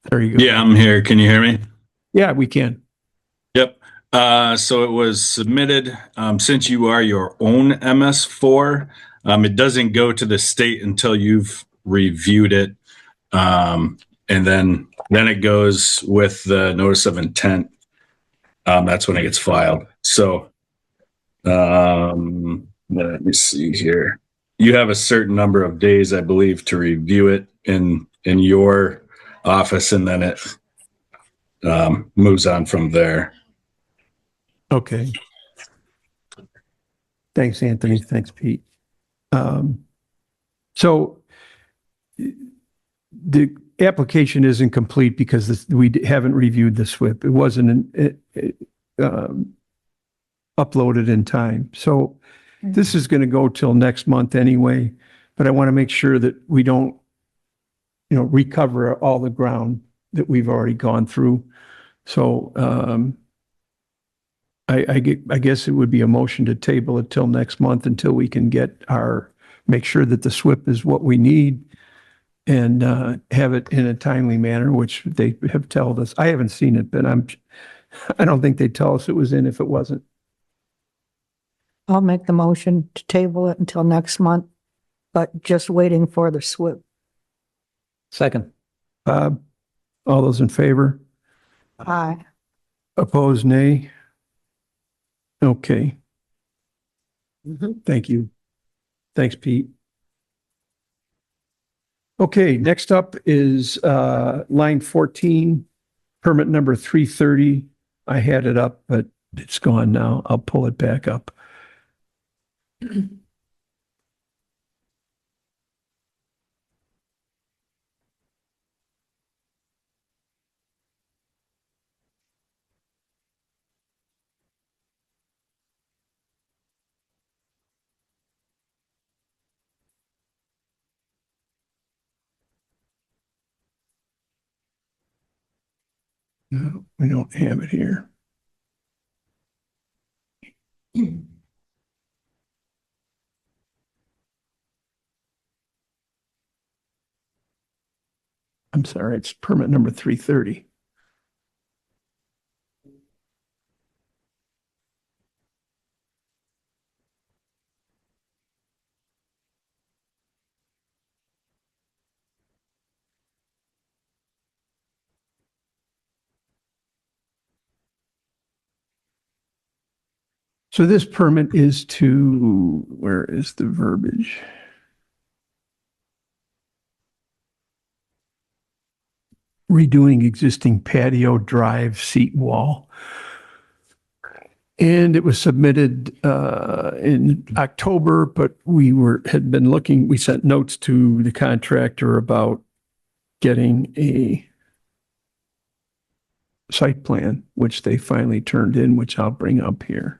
There you go. Yeah, I'm here. Can you hear me? Yeah, we can. Yep. So it was submitted. Since you are your own MS4, it doesn't go to the state until you've reviewed it. And then it goes with the notice of intent. That's when it gets filed. So let me see here. You have a certain number of days, I believe, to review it in your office, and then it moves on from there. Okay. Thanks, Anthony. Thanks, Pete. So the application isn't complete because we haven't reviewed the SWIP. It wasn't uploaded in time. So this is going to go till next month anyway, but I want to make sure that we don't, recover all the ground that we've already gone through. So I guess it would be a motion to table it till next month until we can make sure that the SWIP is what we need and have it in a timely manner, which they have told us. I haven't seen it, but I don't think they'd tell us it was in if it wasn't. I'll make the motion to table it until next month, but just waiting for the SWIP. Second. Bob, all those in favor? Aye. Opposed, nay? Okay. Thank you. Thanks, Pete. Okay, next up is line 14, permit number 330. I had it up, but it's gone now. I'll pull it back up. No, we don't have it here. I'm sorry, it's permit number 330. So this permit is where is the verbiage? Redoing existing patio, drive, seat wall. And it was submitted in October, but we sent notes to the contractor about getting a site plan, which they finally turned in, which I'll bring up here.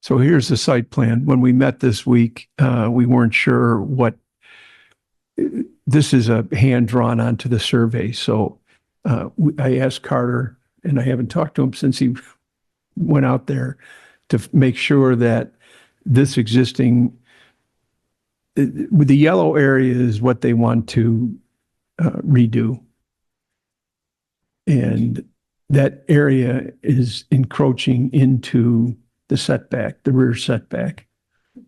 So here's the site plan. When we met this week, we weren't sure this is a hand drawn onto the survey. So I asked Carter, and I haven't talked to him since he went out there, to make sure that this existing, with the yellow area is what they want to redo. And that area is encroaching into the setback, the rear setback.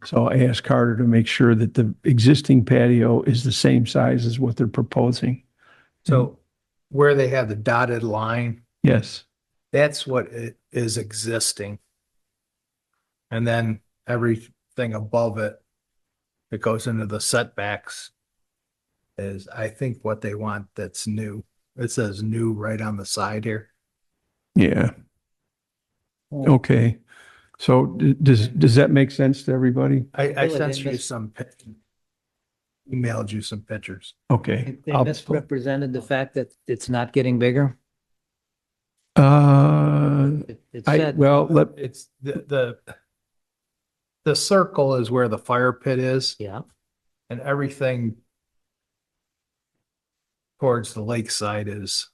So I asked Carter to make sure that the existing patio is the same size as what they're proposing. So where they have the dotted line, Yes, that's what it is existing. And then everything above it that goes into the setbacks is, I think, what they want that's new. It says new right on the side here. yeah. Okay. So does that make sense to everybody? I Really, they sent you missed- some, emailed you some pictures. Okay. They I'll- misrepresented the fact that it's not getting bigger. It I, said, well, It's the circle is where the fire pit is, yeah, and everything towards the lakeside is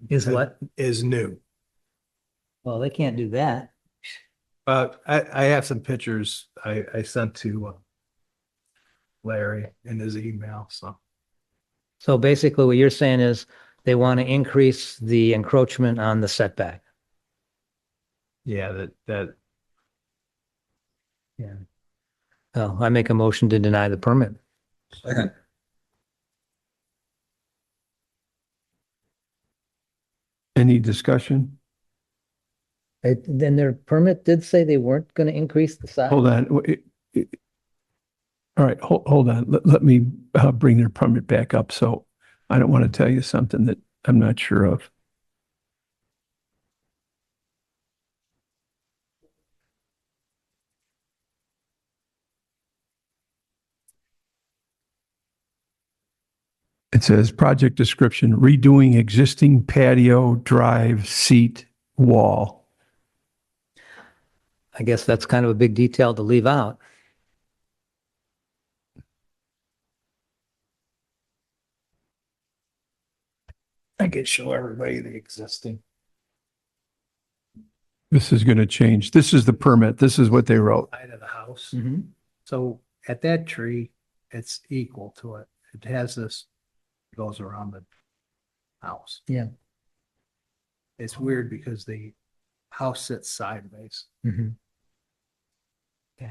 what? is new. Well, they can't do that. I have some pictures I sent to Larry in his email, so. So basically what you're saying is they want to increase the encroachment on the setback. Yeah, that Yeah. Oh, I make a motion to deny the permit. Second. any discussion? Then their permit did say they weren't going to increase the size. Hold on. All right, hold on. Let me bring their permit back up. So I don't want to tell you something that I'm not sure of. It says project description, redoing existing patio, drive, seat, wall. I guess that's kind of a big detail to leave out. I could show everybody the existing. This is going to change. This is the permit. This is what they wrote. Side of the house. Mm-hmm. So at that tree, it's equal to it. It has this, goes around the house. Yeah. It's weird because the house sits sideways. Mm-hmm. Yeah.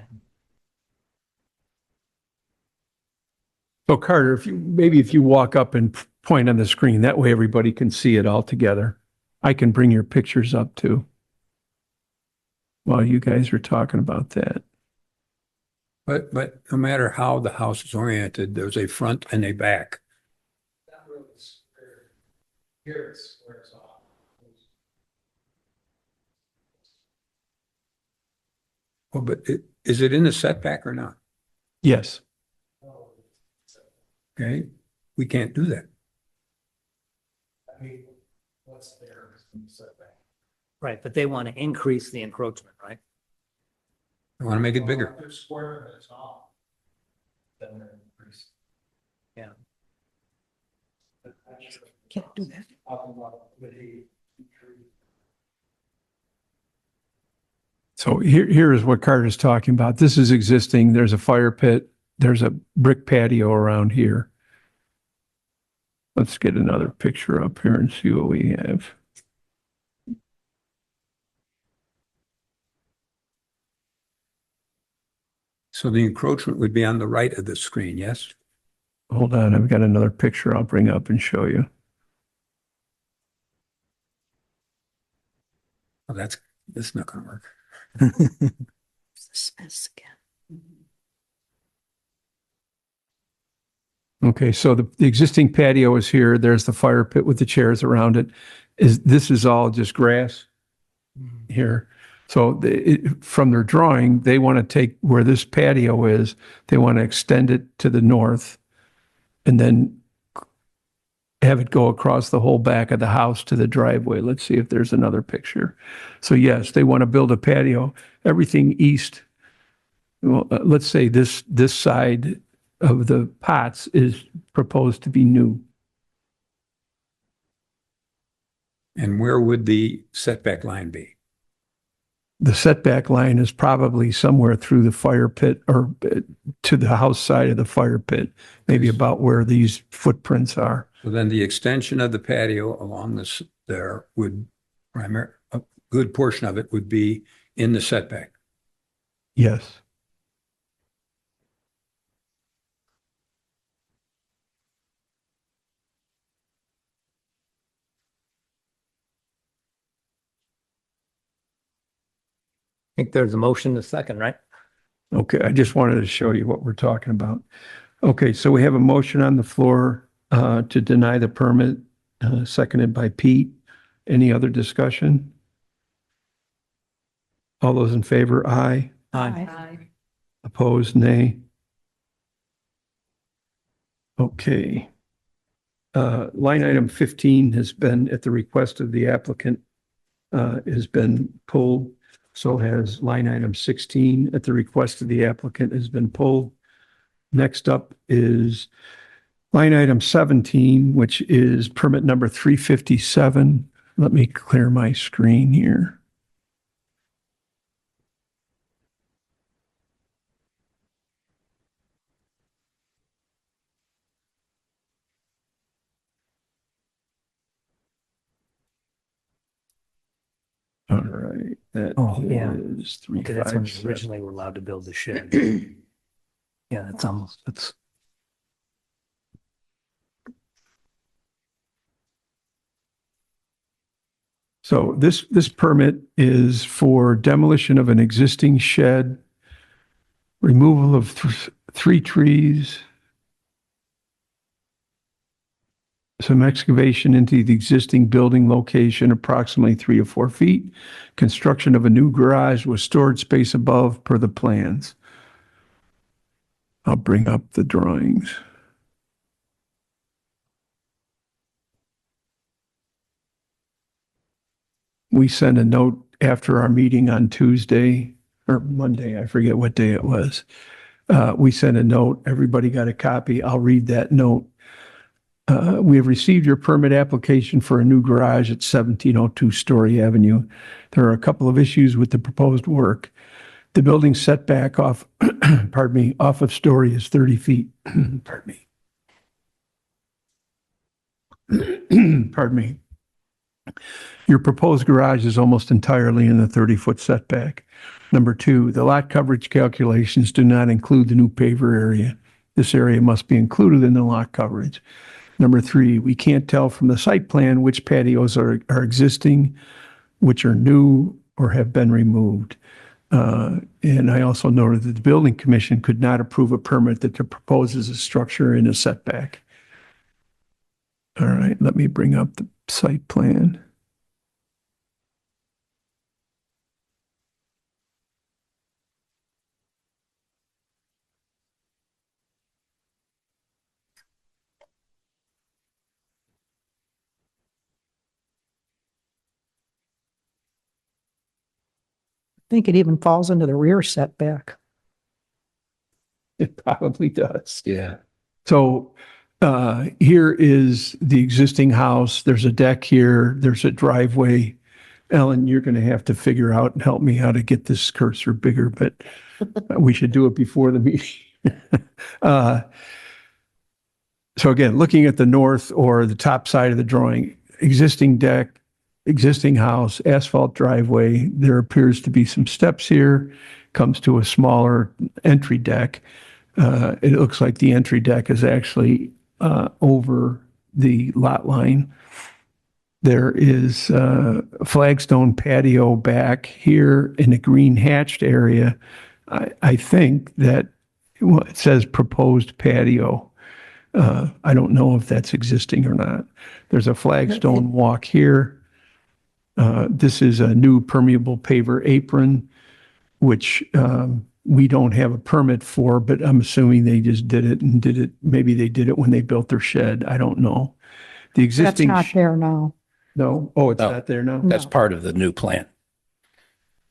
So Carter, if you walk up and point on the screen, that way everybody can see it all together. I can bring your pictures up too. While you guys are talking about that. But no matter how the house is oriented, there's a front and a back. Here it squares off. Well, but is it in the setback or not? Yes. Okay, we can't do that. I mean, what's there is in the setback. Right, but they want to increase the encroachment, right? I want to make it bigger. They're square and it's off. Then they're increased. Yeah. Can't do that. So here is what Carter's talking about. This is existing. There's a fire pit. There's a brick patio around here. Let's get another picture up here and see what we have. So the encroachment would be on the right of the screen, yes? Hold on, I've got another picture I'll bring up and show you. Well, that's not gonna work. This mess again. Okay, so the existing patio is here. There's the fire pit with the chairs around it. This is all just grass here. So from their drawing, they want to take where this patio is, they want to extend it to the north and then have it go across the whole back of the house to the driveway. Let's see if there's another picture. So yes, they want to build a patio, everything east. Well, let's say this side of the pots is proposed to be new. And where would the setback line be? The setback line is probably somewhere through the fire pit or to the house side of the fire pit, maybe about where these footprints are. So then the extension of the patio along this there would a good portion of it would be in the setback. Yes. think there's a motion, a second, right? Okay, I just wanted to show you what we're talking about. Okay, so we have a motion on the floor to deny the permit, seconded by Pete. Any other discussion? All those in favor, aye. Opposed, nay. Okay. Line item 15 has been, at the request of the applicant, has been pulled. So has line item 16 at the request of the applicant has been pulled. Next up is line item 17, which is permit number 357. Let me clear my screen here. All right, that Oh, yeah. is Okay, that's when they 357. originally were allowed to build the shed. Yeah, that's almost, that's, So this permit is for demolition of an existing shed, removal of 3 trees, some excavation into the existing building location approximately 3 or 4 feet, construction of a new garage with storage space above per the plans. I'll bring up the drawings. We sent a note after our meeting on Tuesday or Monday, I forget what day it was. We sent a note, everybody got a copy. I'll read that note. We have received your permit application for a new garage at 1702 Story Avenue. There are a couple of issues with the proposed work. The building setback off, pardon me, off of Story is 30 feet. Pardon me. Pardon me. Your proposed garage is almost entirely in the 30-foot setback. Number 2, the lot coverage calculations do not include the new paver area. This area must be included in the lot coverage. Number 3, we can't tell from the site plan which patios are existing, which are new or have been removed. And I also noted that the building commission could not approve a permit that proposes a structure in a setback. All right, let me bring up the site plan. I think it even falls into the rear setback. It probably does. Yeah. So here is the existing house. There's a deck here. There's a driveway. Ellen, you're going to have to figure out and help me how to get this cursor bigger, but we should do it before the meeting. So again, looking at the north or the top side of the drawing, existing deck, existing house, asphalt driveway. There appears to be some steps here, comes to a smaller entry deck. It looks like the entry deck is actually over the lot line. There is a flagstone patio back here in the green hatched area. I think that it says proposed patio. I don't know if that's existing or not. There's a flagstone walk here. This is a new permeable paver apron, which we don't have a permit for, but I'm assuming they just did it. Maybe they did it when they built their shed. I don't know. The That's existing. not there now. No? Oh, it's No. not there now? That's No. part of the new plan.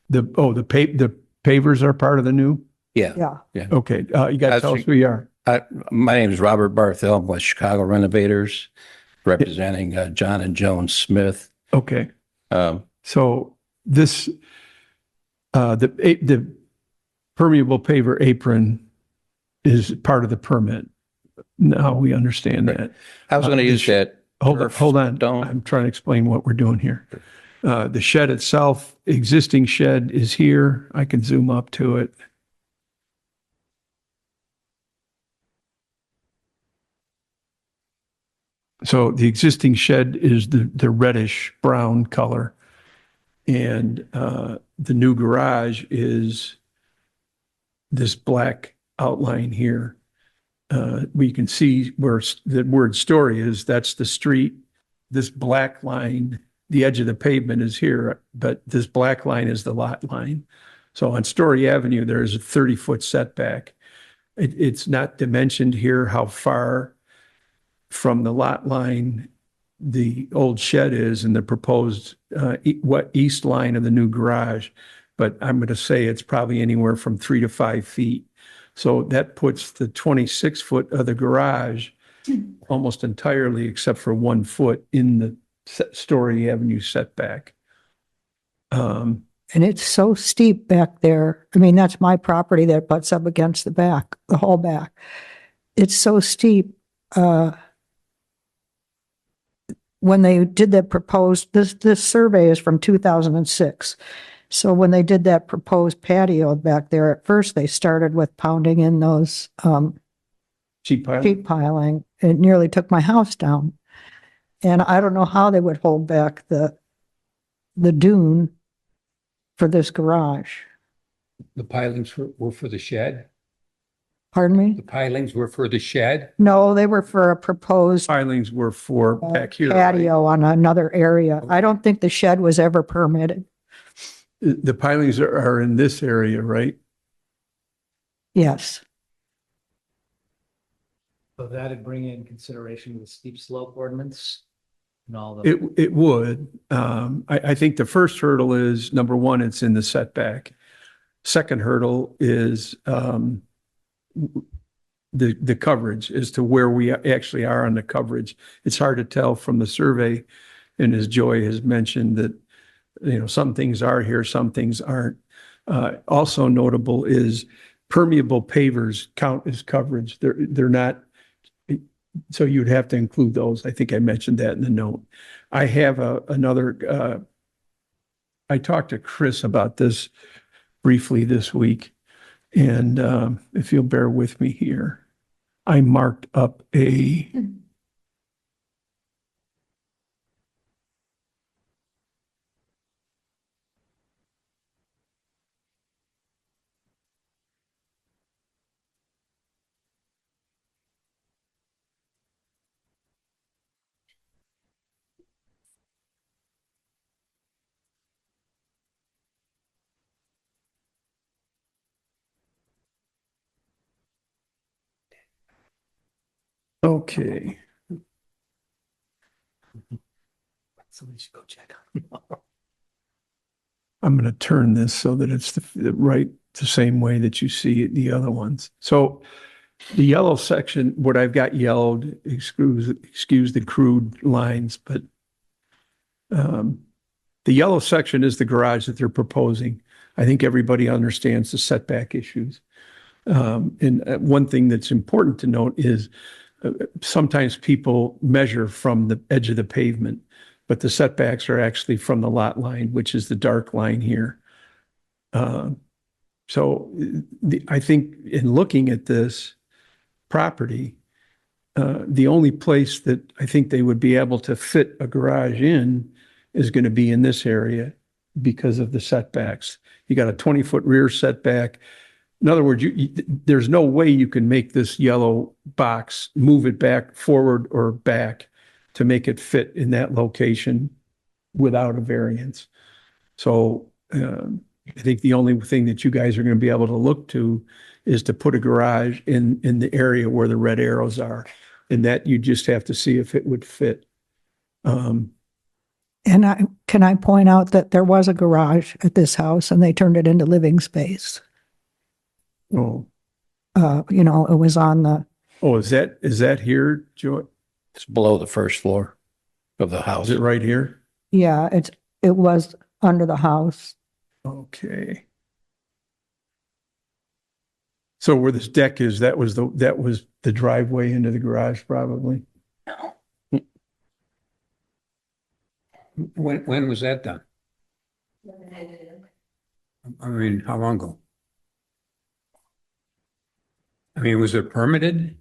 The pavers are part of the new? Yeah. Okay, you got to That's- tell us who you are. My name is Robert Barthel. I'm with Chicago Renovators, representing John and Joan Smith. Okay. Um, So this, the permeable paver apron is part of the permit. Now we understand that. I was going to use that. Hold on. Don't. I'm trying to explain what we're doing here. The shed itself, existing shed is here. I can zoom up to it. So the existing shed is the reddish brown color. And the new garage is this black outline here. We can see where the word story is, that's the street. This black line, the edge of the pavement is here, but this black line is the lot line. So on Story Avenue, there is a 30-foot setback. It's not dimensioned here how far from the lot line the old shed is and the proposed east line of the new garage. But I'm going to say it's probably anywhere from 3 to 5 feet. So that puts the 26-foot of the garage almost entirely, except for 1 foot, in the Story Avenue setback. And it's so steep back there. I mean, that's my property that butts up against the back, the whole back. It's so steep. When they did that proposed, this survey is from 2006. So when they did that proposed patio back there, at first they started with pounding in those Sheet pile? sheet piling. It nearly took my house down. And I don't know how they would hold back the dune for this garage. The pilings were for the shed? Pardon me? The pilings were for the shed? No, they were for a proposed Pilings were for back here. right? patio on another area. I don't think the shed was ever permitted. The pilings are in this area, right? Yes. So that'd bring in consideration the steep slope ordinance and all the. It would. I think the first hurdle is, number one, it's in the setback. Second hurdle is the coverage as to where we actually are on the coverage. It's hard to tell from the survey. And as Joy has mentioned that, some things are here, some things aren't. Also notable is permeable pavers count as coverage. They're not. So you'd have to include those. I think I mentioned that in the note. I have another, I talked to Chris about this briefly this week. And if you'll bear with me here, I marked up a okay. Somebody should go check. I'm going to turn this so that it's the same way that you see the other ones. So the yellow section, what I've got yellowed, excuse the crude lines, but the yellow section is the garage that they're proposing. I think everybody understands the setback issues. And one thing that's important to note is sometimes people measure from the edge of the pavement, but the setbacks are actually from the lot line, which is the dark line here. So I think in looking at this property, the only place that I think they would be able to fit a garage in is going to be in this area because of the setbacks. You got a 20-foot rear setback. In other words, there's no way you can make this yellow box, move it back forward or back to make it fit in that location without a variance. So I think the only thing that you guys are going to be able to look to is to put a garage in the area where the red arrows are. And that you just have to see if it would fit. And can I point out that there was a garage at this house and they turned it into living space? Oh, It was on the, is that here, Joy? It's below the first floor of the house. Is it right here? yeah, it was under the house. Okay. So where this deck is, that was the driveway into the garage, probably. When was that done? I mean, how long ago? I mean, was it permitted?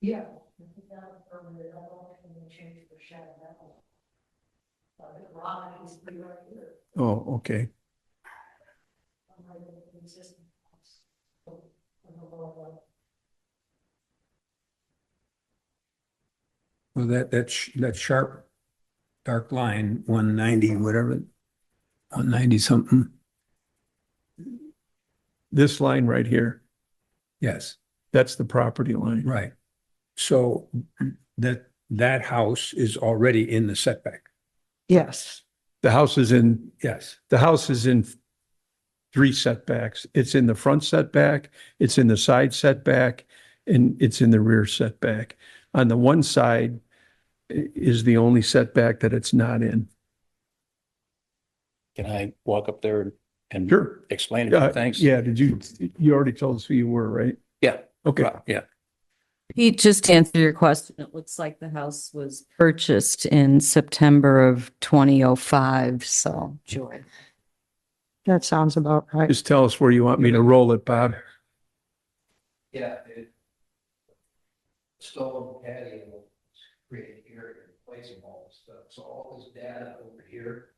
Yeah. Oh, okay. Well, that sharp, dark line, 190, whatever, 190 something. This line right here, Yes, that's the property line. right. So that house is already in the setback. Yes. The house is in, Yes. the house is in 3 setbacks. It's in the front setback, it's in the side setback, and it's in the rear setback. On the one side is the only setback that it's not in. Can I walk up there and Sure. explain a few things? Yeah, you already told us who you were, right? Yeah. Okay. Yeah. Pete, just to answer your question, it looks like the house was purchased in September of 2005, so Joy. That sounds about right. Just tell us where you want me to roll it, Bob. Yeah. Stone patio was created here and replacing all this stuff. So all this data over here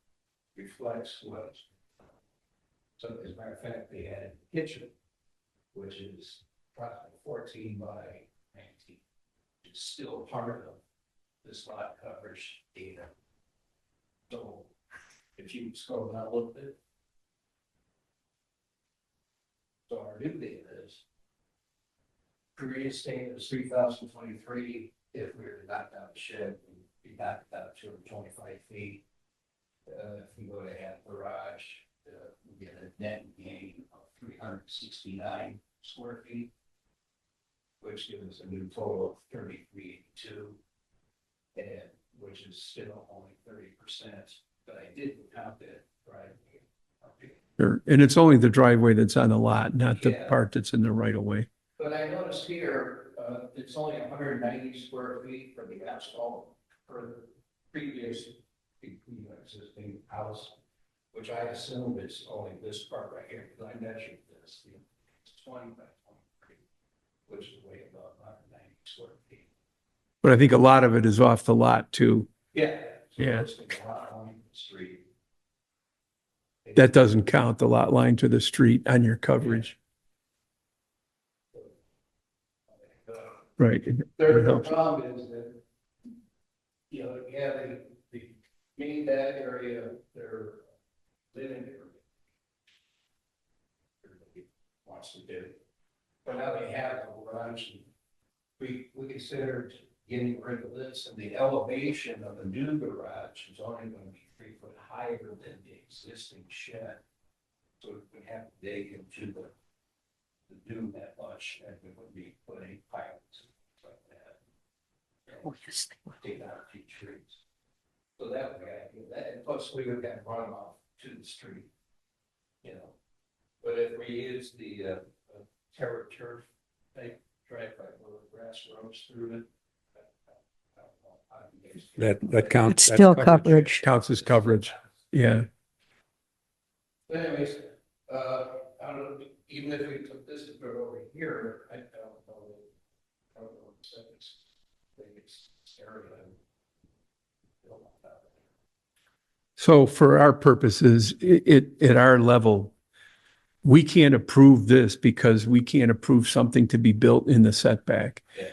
reflects what. So as a matter of fact, they had a kitchen, which is approximately 14 by 19. It's still part of this lot coverage data. So if you scroll down a little bit. So our new data is created state is 3,023. If we were to knock down the shed, we'd be knocked down 225 feet. If we go to add garage, we get a net gain of 369 square feet, which gives us a new total of 3,382, and which is still only 30%. But I didn't count that driveway up here. Sure. And it's only the driveway that's on the lot, not the Yeah. part that's in the right of way. But I noticed here, it's only 190 square feet for the asphalt for the previous existing house, which I assume is only this part right here, because I measured this. It's 20 by 23, which is way above 190 square feet. But I think a lot of it is off the lot too. Yeah. So Yeah. it's a lot on the street. That doesn't count the lot line to the street on your coverage. Right. The problem is that, you know, you have the main back area, their living area. Everybody wants to do. But now they have a garage. And we considered getting rid of this, and the elevation of the new garage is only going to be 3 foot higher than the existing shed. So we have to dig into the do that much, and we would be putting pilots like that. Oh, yes. Take out a few trees. So that way, I do that, and plus we would have run off to the street. You know, but if we use the terra turf type track, like where the grass grows through it. That counts. It's still coverage. Counts as coverage. Yeah. But anyways, I don't know, even if we took this and put it over here, I don't know. I don't know what the seconds. I think it's area. So for our purposes, at our level, we can't approve this because we can't approve something to be built in the setback. Yeah.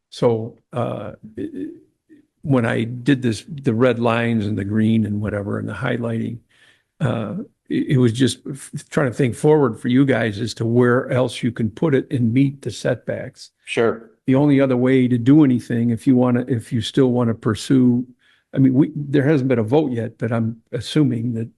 So, when I did this, the red lines and the green and whatever and the highlighting, it was just trying to think forward for you guys as to where else you can put it and meet the setbacks. Sure. The only other way to do anything, if you still want to pursue, I mean, there hasn't been a vote yet, but I'm assuming that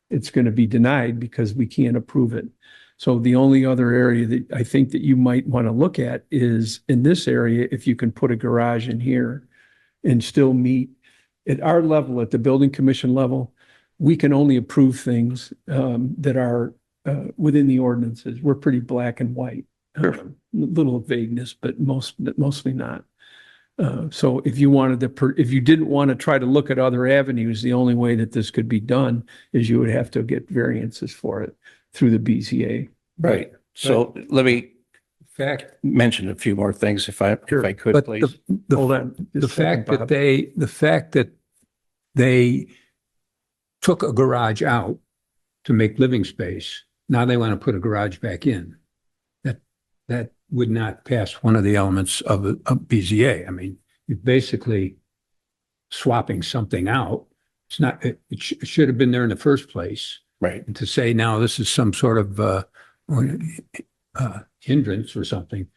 it's going to be denied because we can't approve it. So the only other area that I think that you might want to look at is in this area, if you can put a garage in here and still meet at our level, at the building commission level, we can only approve things that are within the ordinances. We're pretty black and white. Little vagueness, but mostly not. So if you didn't want to try to look at other avenues, the only way that this could be done is you would have to get variances for it through the BZA. Right. So let me mention a few more things if I could, But please. Hold on. The fact that they took a garage out to make living space. Now they want to put a garage back in. That would not pass one of the elements of a BZA. I mean, you're basically swapping something out. It's not, it should have been there in the first place. Right. And to say now this is some sort of hindrance or something,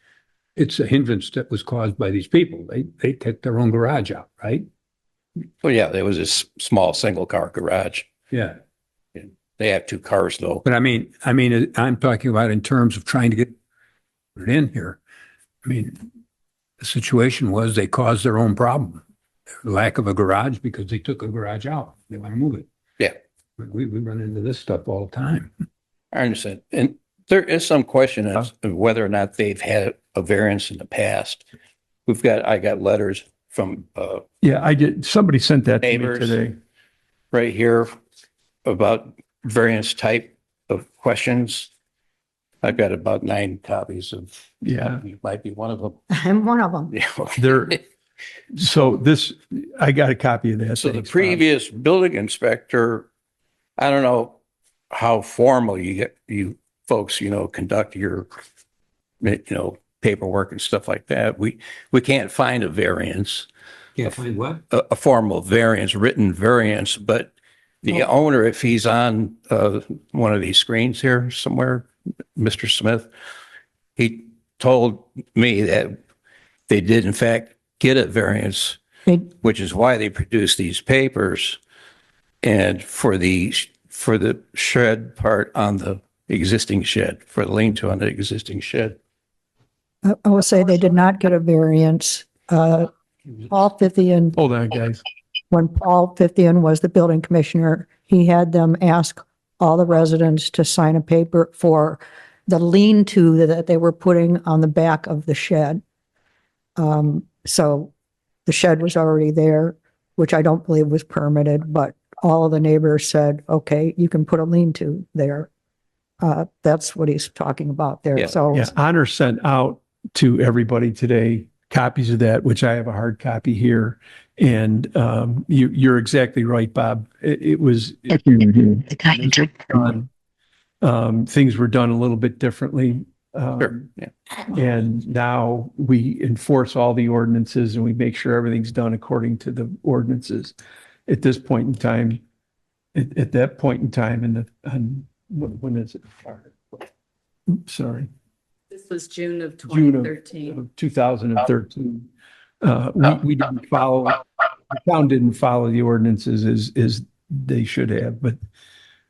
it's a hindrance that was caused by these people. They took their own garage out, right? Well, yeah, there was this small single car garage. Yeah. They have 2 cars though. But I mean, I'm talking about in terms of trying to get it in here. I mean, the situation was they caused their own problem. Lack of a garage because they took a garage out. They want to move it. Yeah. We run into this stuff all the time. I understand. And there is some question as to whether or not they've had a variance in the past. I got letters from Yeah, I did. Somebody sent that to me Neighbors. today. right here about variance type of questions. I've got about 9 copies of. Yeah. You might be one of them. I'm one of them. Yeah. There, so this, I got a copy of that. So the Thanks, Bob. previous building inspector, I don't know how formal you folks, conduct your, paperwork and stuff like that. We can't find a variance, Can't find what? a formal variance, written variance, but the owner, if he's on one of these screens here somewhere, Mr. Smith, he told me that they did in fact get a variance, which is why they produced these papers. And for the shed part on the existing shed, for the lean-to on the existing shed. I will say they did not get a variance. Paul Fithian, Hold on, guys. when Paul Fithian was the building commissioner, he had them ask all the residents to sign a paper for the lean-to that they were putting on the back of the shed. So the shed was already there, which I don't believe was permitted, but all of the neighbors said, okay, you can put a lean-to there. That's what he's talking about there. Yeah. So Yeah, Honor sent out to everybody today copies of that, which I have a hard copy here. And you're exactly right, Bob. It was done. Things were done a little bit differently. Sure. Yeah. And now we enforce all the ordinances and we make sure everything's done according to the ordinances. At this point in time, at that point in time, when is it? Oops, sorry. This was June of June of 2013. 2013. We didn't follow, the town didn't follow the ordinances as they should have, but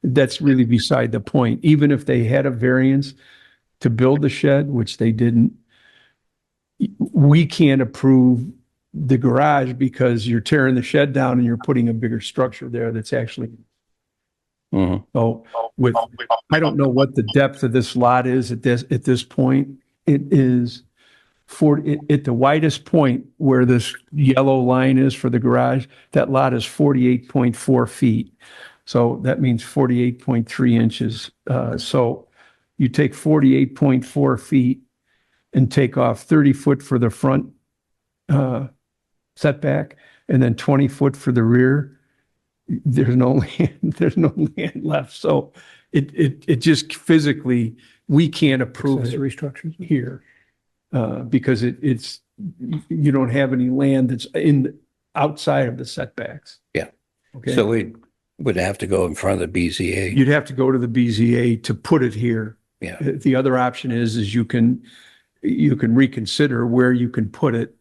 that's really beside the point. Even if they had a variance to build the shed, which they didn't, we can't approve the garage because you're tearing the shed down and you're putting a bigger structure there that's actually. Mhm. So I don't know what the depth of this lot is at this point. It is at the widest point where this yellow line is for the garage, that lot is 48.4 feet. So that means 48.3 inches. So you take 48.4 feet and take off 30 foot for the front setback and then 20 foot for the rear. There's no land left. So it just physically, we can't approve Accessory structures? here because it's, you don't have any land that's outside of the setbacks. Yeah. Okay. So we would have to go in front of the BZA. You'd have to go to the BZA to put it here. Yeah. The other option is you can reconsider where you can put it.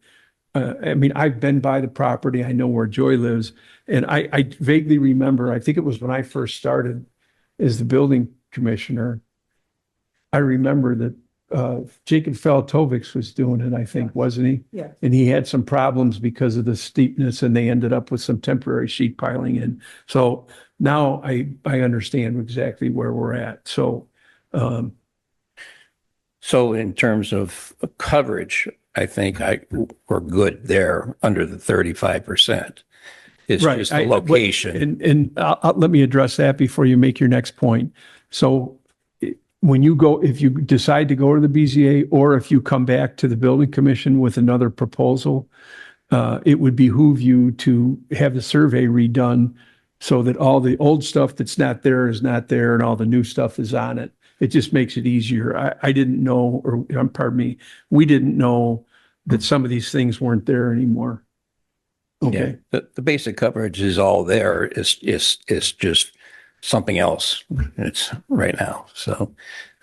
I mean, I've been by the property. I know where Joy lives. And I vaguely remember, I think it was when I first started as the building commissioner. I remember that Jacob Feltovics was doing it, I think, wasn't he? Yeah. And he had some problems because of the steepness and they ended up with some temporary sheet piling in. So now I understand exactly where we're at. So, So in terms of coverage, I think we're good there under the 35%. It's right. just the location. And let me address that before you make your next point. So when you go, if you decide to go to the BZA or if you come back to the building commission with another proposal, it would behoove you to have the survey redone so that all the old stuff that's not there is not there and all the new stuff is on it. It just makes it easier. I didn't know, or pardon me, we didn't know that some of these things weren't there anymore. Okay. Yeah, the basic coverage is all there. It's just something else. It's right now. So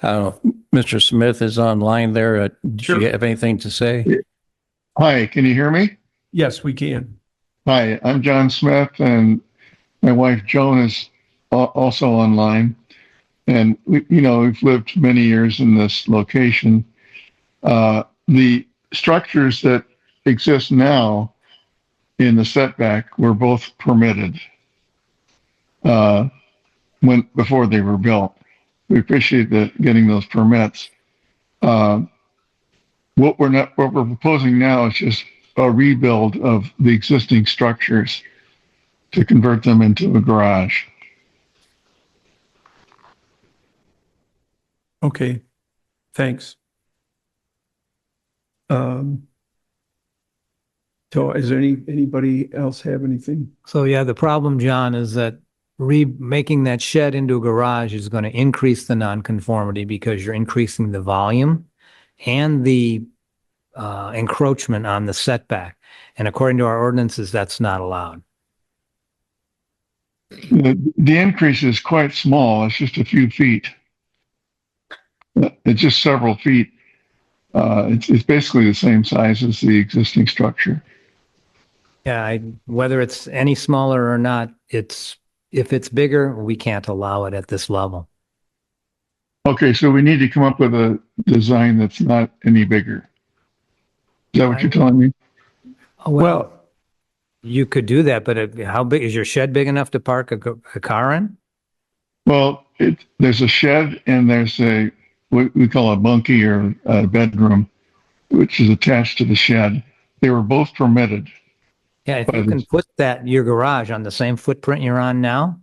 I don't know if Mr. Smith is online there. Do Sure. you have anything to say? Hi, can you hear me? Yes, we can. Hi, I'm John Smith, and my wife Joan is also online. And we've lived many years in this location. The structures that exist now in the setback were both permitted before they were built. We appreciate getting those permits. What we're proposing now is just a rebuild of the existing structures to convert them into a garage. Okay, thanks. So is there anybody else have anything? So yeah, the problem, John, is that making that shed into a garage is going to increase the nonconformity because you're increasing the volume and the encroachment on the setback. And according to our ordinances, that's not allowed. The increase is quite small. It's just a few feet. It's just several feet. It's basically the same size as the existing structure. Yeah, whether it's any smaller or not, if it's bigger, we can't allow it at this level. Okay, so we need to come up with a design that's not any bigger. Is that what you're telling me? Well, you could do that, but how big is your shed? Big enough to park a car in? Well, there's a shed and there's what we call a bunkie or a bedroom, which is attached to the shed. They were both permitted. Yeah, if you can put your garage on the same footprint you're on now,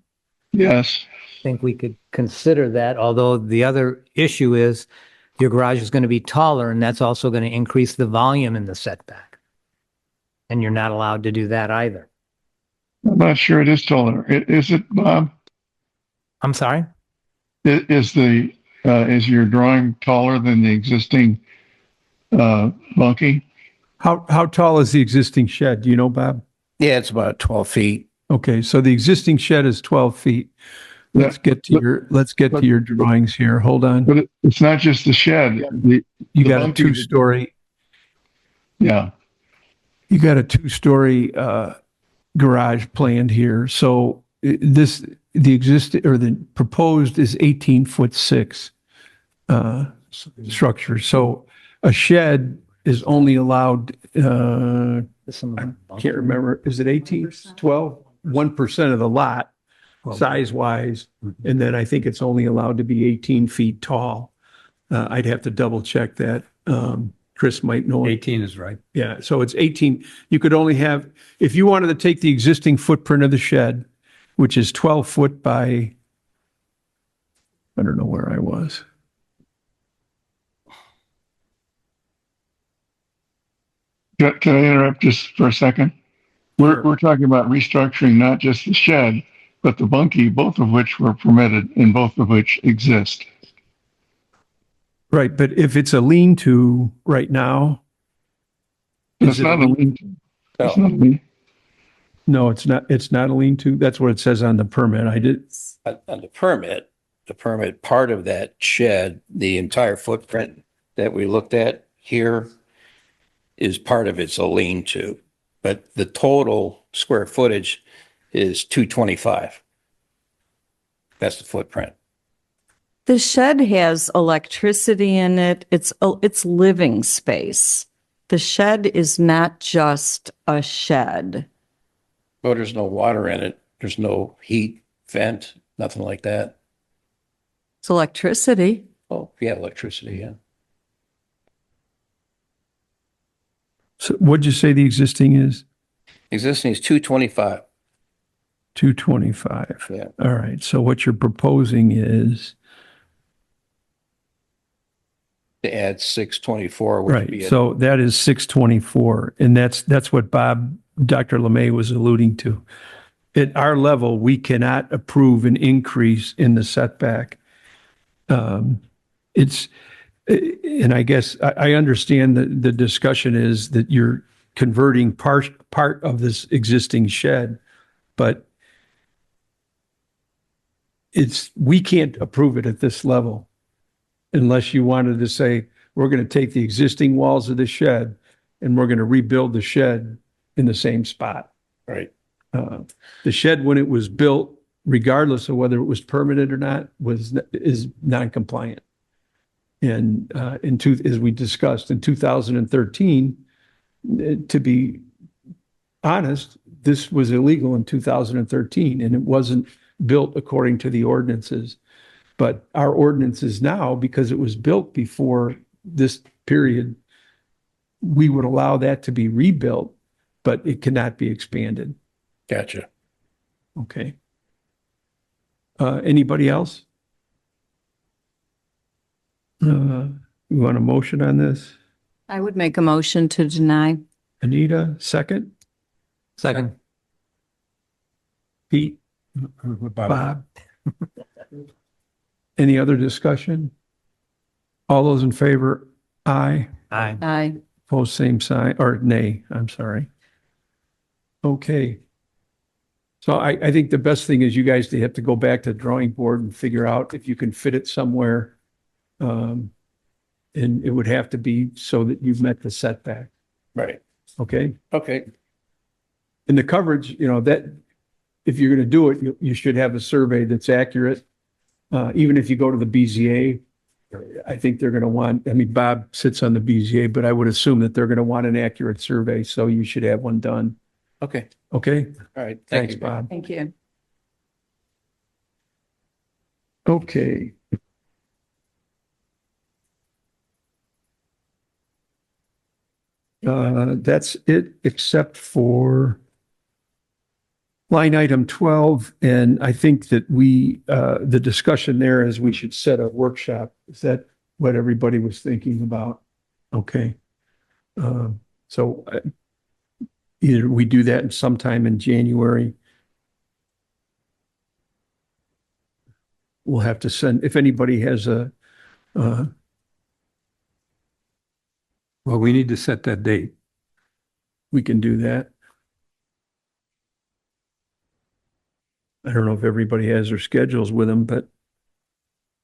Yes. I think we could consider that. Although the other issue is your garage is going to be taller, and that's also going to increase the volume in the setback. And you're not allowed to do that either. I'm not sure it is taller. Is it, Bob? I'm sorry? Is your drawing taller than the existing bunkie? how tall is the existing shed? Do you know, Bob? Yeah, it's about 12 feet. Okay, so the existing shed is 12 feet. Let's get to your drawings here. Hold on. But it's not just the shed. You got a bunkie- two-story. Yeah. You got a two-story garage planned here. So the proposed is 18'6" structure. So a shed is only allowed, I can't remember, is it 18, 12? 1% of the lot, size-wise. And then I think it's only allowed to be 18 feet tall. I'd have to double check that. Chris might know. 18 is right. Yeah, so it's 18. You could only have, if you wanted to take the existing footprint of the shed, which is 12 foot by, I don't know where I was. Can I interrupt just for a second? We're talking about restructuring not just the shed, but the bunkie, both of which were permitted and both of which exist. Right, but if it's a lean-to right now. It's not a lean-to. It's not a lean. No, it's not a lean-to. That's what it says on the permit. On the permit, part of that shed, the entire footprint that we looked at here is part of it's a lean-to, but the total square footage is 225. That's the footprint. The shed has electricity in it. It's living space. The shed is not just a shed. Well, there's no water in it. There's no heat, vent, nothing like that. It's electricity. Oh, yeah, electricity, yeah. So what'd you say the existing is? Existing is 225. 225. Yeah. All right, so what you're proposing is, To add 624, which would right, be so that is 624, and that's what Dr. LeMay was alluding to. at our level, we cannot approve an increase in the setback. It's, and I guess I understand that the discussion is that you're converting part of this existing shed, but we can't approve it at this level unless you wanted to say, we're going to take the existing walls of the shed and we're going to rebuild the shed in the same spot. Right. The shed, when it was built, regardless of whether it was permitted or not, is non-compliant. And as we discussed in 2013, to be honest, this was illegal in 2013, and it wasn't built according to the ordinances. But our ordinances now, because it was built before this period, we would allow that to be rebuilt, but it cannot be expanded. Gotcha. Okay. Anybody else? You want a motion on this? I would make a motion to deny. Anita, second? Second. Pete? Bob? Any other discussion? All those in favor? Aye. Aye. Aye. Opposed, same sign, or nay, I'm sorry. Okay. So I think the best thing is you guys, have to go back to the drawing board and figure out if you can fit it somewhere. And it would have to be so that you've met the setback, Right. okay? Okay. And the coverage, that if you're going to do it, you should have a survey that's accurate. Even if you go to the BZA, I think they're going to want, Bob sits on the BZA, but I would assume that they're going to want an accurate survey. So you should have one done. Okay. Okay? All right. Thanks, you. Bob. Thank you. Okay. That's it, except for line item 12. And I think that the discussion there is we should set a workshop. Is that what everybody was thinking about? Okay. So either we do that sometime in January. We'll have to send, if anybody has Well, we need to set that date. we can do that. I don't know if everybody has their schedules with them, but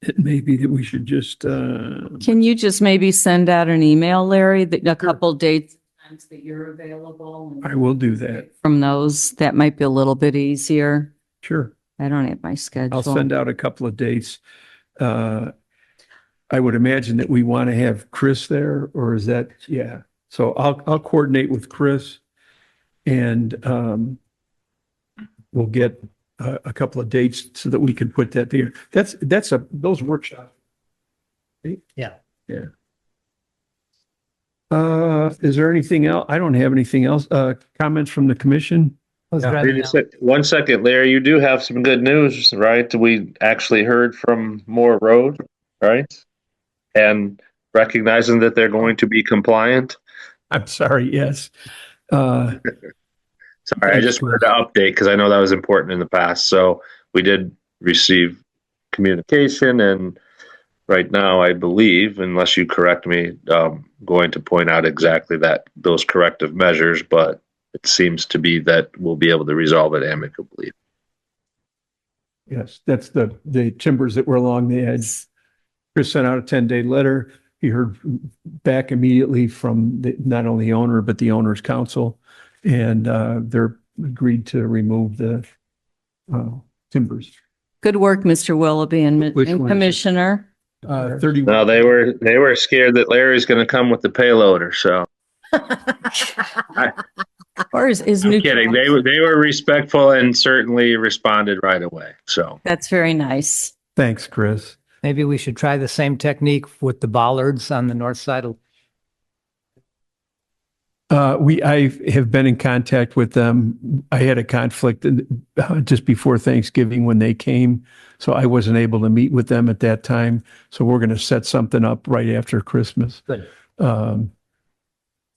it may be that we should just, Can you just maybe send out an email, Larry, that a couple dates, times that you're available? and I will do that. From those, that might be a little bit easier. Sure. I don't have my schedule. I'll send out a couple of dates. I would imagine that we want to have Chris there, or is that, yeah. So I'll coordinate with Chris and we'll get a couple of dates so that we can put that there. Those workshops. Yeah. Yeah. Is there anything else? I don't have anything else. Comments from the commission? One second, Larry, you do have some good news, right? We actually heard from Moore Road, right? And recognizing that they're going to be compliant. I'm sorry, yes. Sorry, I just wanted to update because I know that was important in the past. So we did receive communication, and right now, I believe, unless you correct me, going to point out exactly those corrective measures, but it seems to be that we'll be able to resolve it amicably. Yes, that's the timbers that were along the edge. Chris sent out a 10-day letter. He heard back immediately from not only the owner, but the owner's council. And they're agreed to remove the timbers. Good work, Mr. Willoughby and Which one is it? Commissioner. 30. No, they were scared that Larry's going to come with the payloader. So Or is I'm new? kidding. They were respectful and certainly responded right away. So That's very nice. Thanks, Chris. Maybe we should try the same technique with the bollards on the north side of. I have been in contact with them. I had a conflict just before Thanksgiving when they came, so I wasn't able to meet with them at that time. So we're going to set something up right after Christmas. Good.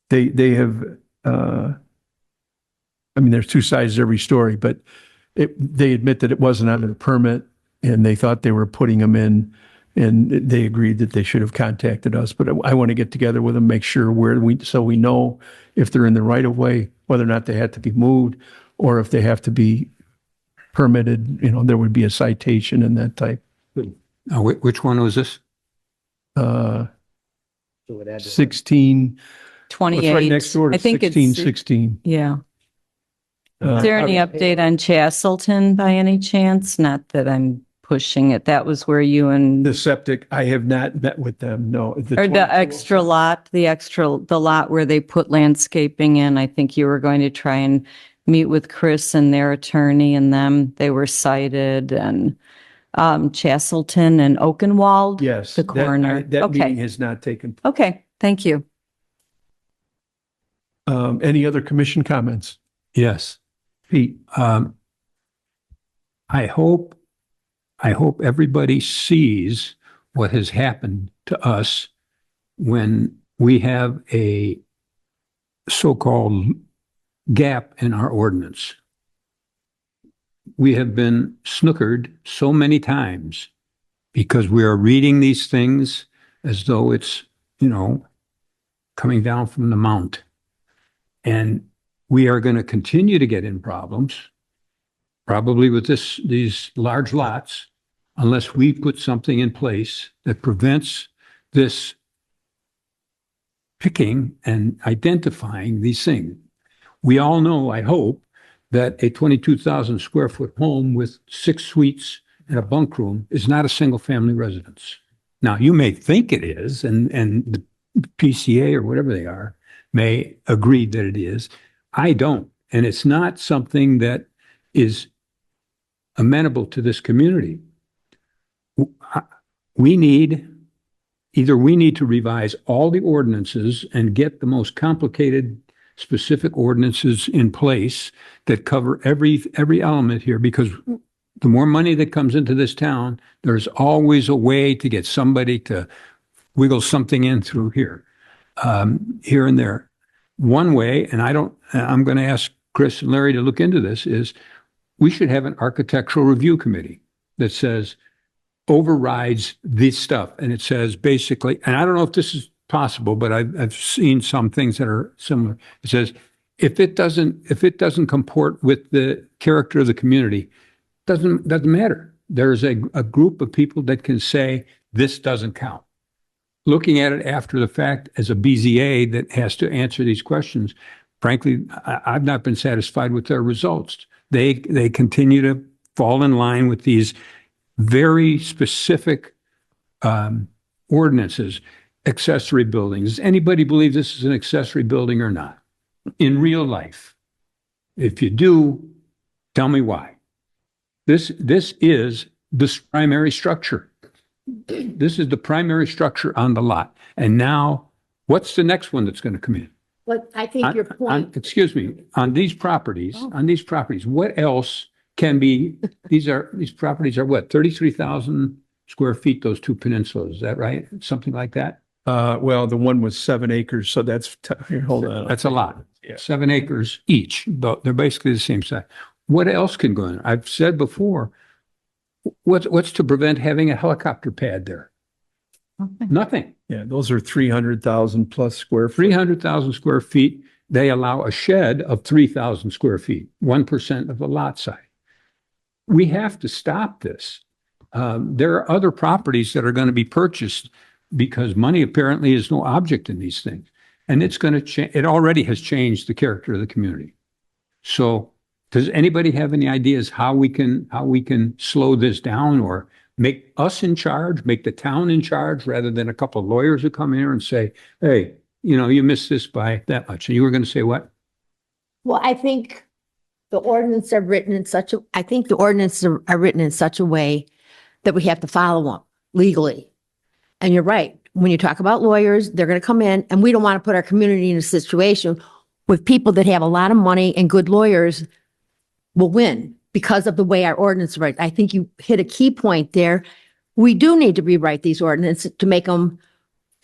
They have, there's two sides to every story, but they admit that it wasn't under the permit and they thought they were putting them in, and they agreed that they should have contacted us. But I want to get together with them, make sure so we know if they're in the right of way, whether or not they have to be moved, or if they have to be permitted, there would be a citation and that type. Now, which one was this? So it would add to- 16, it's 28. right next door to I think 1616. Yeah. Is there any update on Chastleton by any chance? Not that I'm pushing it. That was where you and, The septic, I have not met with them, no. or the extra lot, the lot where they put landscaping in. I think you were going to try and meet with Chris and their attorney and them. They were cited, and Chastleton and Oakenwald. Yes. The coroner. That Okay. meeting has not taken. Okay, thank you. Any other commission comments? Yes. Pete? I hope everybody sees what has happened to us when we have a so-called gap in our ordinance. We have been snookered so many times because we are reading these things as though it's, coming down from the mount. And we are going to continue to get in problems, probably with these large lots, unless we put something in place that prevents this picking and identifying these things. We all know, I hope, that a 22,000 square foot home with 6 suites and a bunk room is not a single family residence. Now, you may think it is, and the PCA or whatever they are may agree that it is. I don't. And it's not something that is amenable to this community. We need to revise all the ordinances and get the most complicated specific ordinances in place that cover every element here, because the more money that comes into this town, there's always a way to get somebody to wiggle something in through here and there. One way, and I'm going to ask Chris and Larry to look into this, is we should have an architectural review committee that says, overrides this stuff. And it says basically, and I don't know if this is possible, but I've seen some things that are similar. It says, if it doesn't comport with the character of the community, doesn't matter. There's a group of people that can say this doesn't count. Looking at it after the fact as a BZA that has to answer these questions, frankly, I've not been satisfied with their results. They continue to fall in line with these very specific ordinances. Accessory buildings. Does anybody believe this is an accessory building or not? In real life? If you do, tell me why. This is the primary structure. This is the primary structure on the lot. And now, what's the next one that's going to come in? But I think your point, Excuse me, on these properties, what else can be, these properties are what, 33,000 square feet, those two peninsulas, is that right? Something like that? Well, the one was 7 acres, so that's, here, hold on. That's a lot. Yeah. 7 acres each, but they're basically the same size. What else can go in? I've said before, what's to prevent having a helicopter pad there? Nothing. Yeah, those are 300,000 plus square feet. 300,000 square feet. They allow a shed of 3,000 square feet, 1% of the lot size. We have to stop this. There are other properties that are going to be purchased because money apparently is no object in these things. And it's going to change. It already has changed the character of the community. So does anybody have any ideas how we can slow this down or make us in charge, make the town in charge, rather than a couple of lawyers who come here and say, hey, you missed this by that much. And you were going to say what? well, I think the ordinances are written in such a way that we have to follow them legally. And you're right. When you talk about lawyers, they're going to come in, and we don't want to put our community in a situation with people that have a lot of money and good lawyers will win because of the way our ordinance is written. I think you hit a key point there. We do need to rewrite these ordinances to make them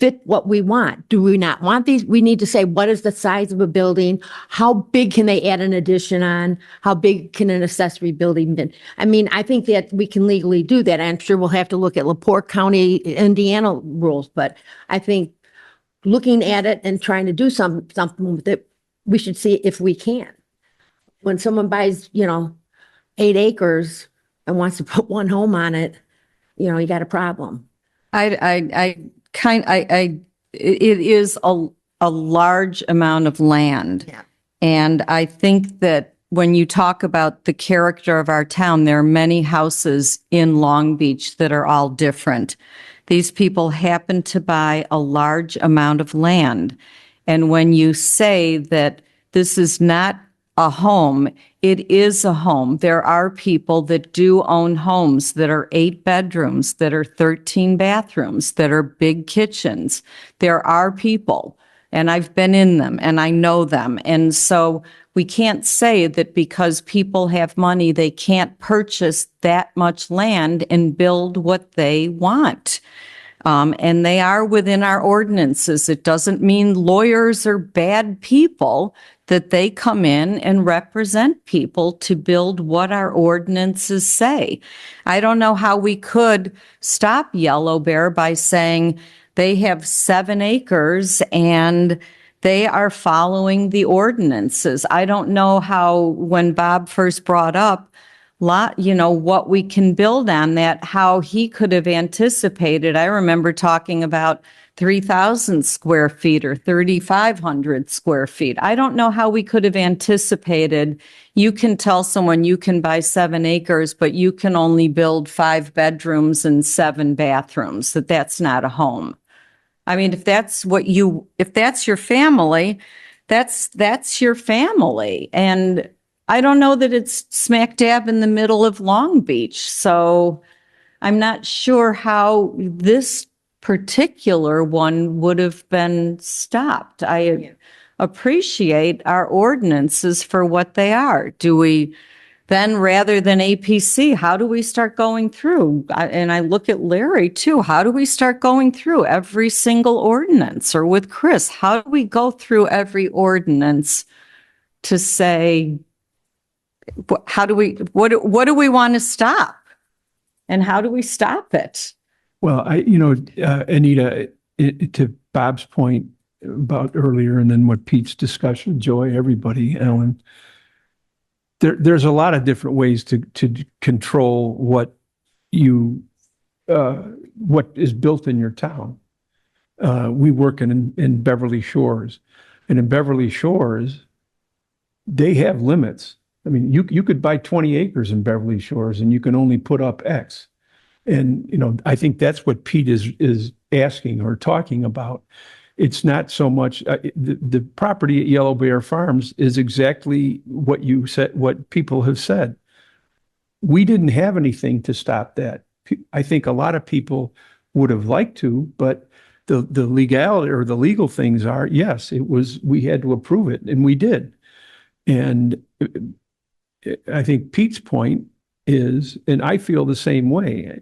fit what we want. Do we not want these? We need to say, what is the size of a building? How big can they add an addition on? How big can an accessory building be? I mean, I think that we can legally do that. I'm sure we'll have to look at LaPorte County, Indiana rules, but I think looking at it and trying to do something with it, we should see if we can. When someone buys, 8 acres and wants to put one home on it, you got a problem. it is a large amount of land. Yeah. And I think that when you talk about the character of our town, there are many houses in Long Beach that are all different. These people happen to buy a large amount of land. And when you say that this is not a home, it is a home. There are people that do own homes that are 8 bedrooms, that are 13 bathrooms, that are big kitchens. There are people, and I've been in them and I know them. And so we can't say that because people have money, they can't purchase that much land and build what they want. And they are within our ordinances. It doesn't mean lawyers are bad people, that they come in and represent people to build what our ordinances say. I don't know how we could stop Yellow Bear by saying they have 7 acres and they are following the ordinances. I don't know how, when Bob first brought up what we can build on that, how he could have anticipated. I remember talking about 3,000 square feet or 3,500 square feet. I don't know how we could have anticipated. You can tell someone you can buy 7 acres, but you can only build 5 bedrooms and 7 bathrooms, that's not a home. I mean, if that's your family, that's your family. And I don't know that it's smack dab in the middle of Long Beach. So I'm not sure how this particular one would have been stopped. I appreciate our ordinances for what they are. Do we then, rather than APC, how do we start going through? And I look at Larry too. How do we start going through every single ordinance? Or with Chris, how do we go through every ordinance to say, what do we want to stop? And how do we stop it? Well, Anita, to Bob's point about earlier, and then what Pete's discussion, Joy, everybody, Ellen, there's a lot of different ways to control what is built in your town. We work in Beverly Shores, and in Beverly Shores, they have limits. I mean, you could buy 20 acres in Beverly Shores and you can only put up X. And, I think that's what Pete is asking or talking about. It's not so much, the property at Yellow Bear Farms is exactly what you said, what people have said. We didn't have anything to stop that. I think a lot of people would have liked to, but the legality or the legal things are, yes, we had to approve it, and we did. And I think Pete's point is, and I feel the same way,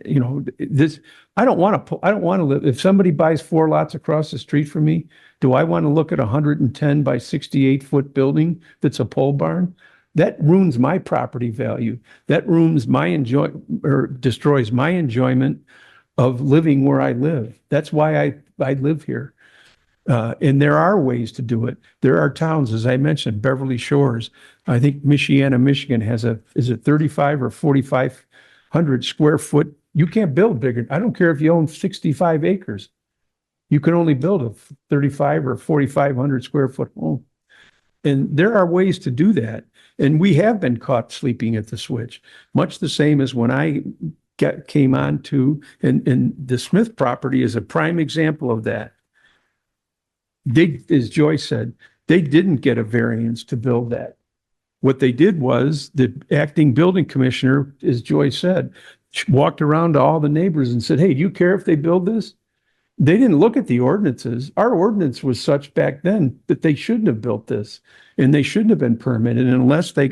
I don't want to live, if somebody buys 4 lots across the street from me, do I want to look at a 110 by 68 foot building that's a pole barn? That ruins my property value. That ruins destroys my enjoyment of living where I live. That's why I live here. And there are ways to do it. There are towns, as I mentioned, Beverly Shores. I think Michigan has is it 35 or 4,500 square foot? You can't build bigger. I don't care if you own 65 acres. You can only build a 35 or 4,500 square foot home. And there are ways to do that. And we have been caught sleeping at the switch, much the same as when I came on to, and the Smith property is a prime example of that. As Joy said, they didn't get a variance to build that. What they did was the acting building commissioner, as Joy said, walked around to all the neighbors and said, hey, do you care if they build this? They didn't look at the ordinances. Our ordinance was such back then that they shouldn't have built this, and they shouldn't have been permitted unless they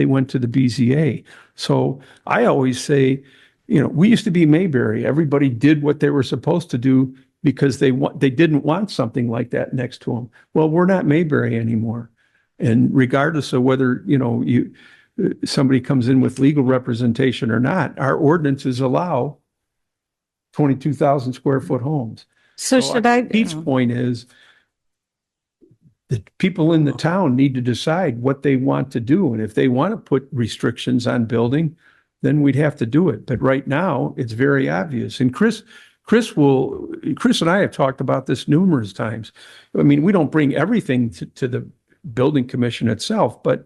went to the BZA. So I always say, we used to be Mayberry. Everybody did what they were supposed to do because they didn't want something like that next to them. Well, we're not Mayberry anymore. And regardless of whether, somebody comes in with legal representation or not, our ordinances allow 22,000 square foot homes. So should I? Pete's point is that people in the town need to decide what they want to do. And if they want to put restrictions on building, then we'd have to do it. But right now, it's very obvious. And Chris and I have talked about this numerous times. I mean, we don't bring everything to the building commission itself, but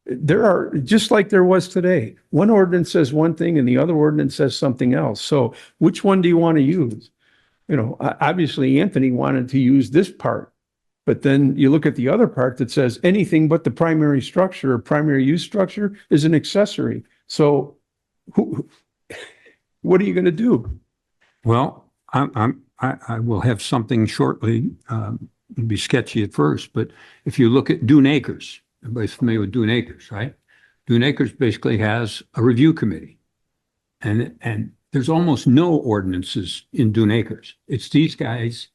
there are, just like there was today, one ordinance says one thing and the other ordinance says something else. So which one do you want to use? Obviously Anthony wanted to use this part, but then you look at the other part that says anything but the primary structure or primary use structure is an accessory. So what are you going to do? Well, I will have something shortly. It'll be sketchy at first, but if you look at Dune Acres, everybody's familiar with Dune Acres, right? Dune Acres basically has a review committee, and there's almost no ordinances in Dune Acres. It's these guys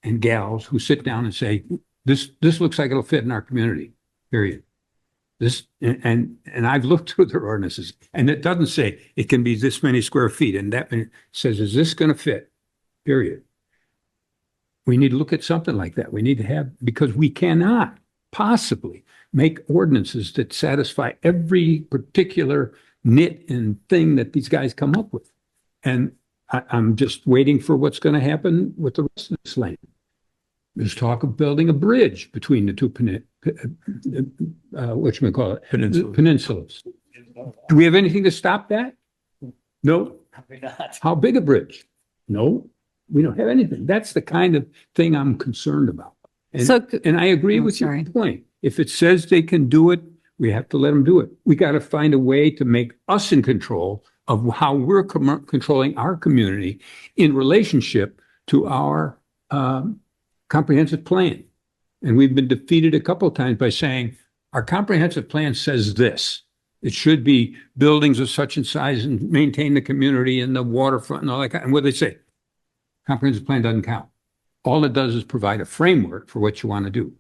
and gals who sit down and say, this looks like it'll fit in our community, period. And I've looked through their ordinances, and it doesn't say it can be this many square feet, and that says, is this going to fit, period. We need to look at something like that. We need to have, because we cannot possibly make ordinances that satisfy every particular nit and thing that these guys come up with. And I'm just waiting for what's going to happen with the rest of this land. There's talk of building a bridge between the two peninsulas. Do we have anything to stop that? No. How big a bridge? No, we don't have anything. That's the kind of thing I'm concerned about. And I agree with your point. If it says they can do it, we have to let them do it. We got to find a way to make us in control of how we're controlling our community in relationship to our comprehensive plan. And we've been defeated a couple of times by saying our comprehensive plan says this. It should be buildings of such and size and maintain the community and the waterfront and all that kind. And what do they say? Comprehensive plan doesn't count. All it does is provide a framework for what you want to do.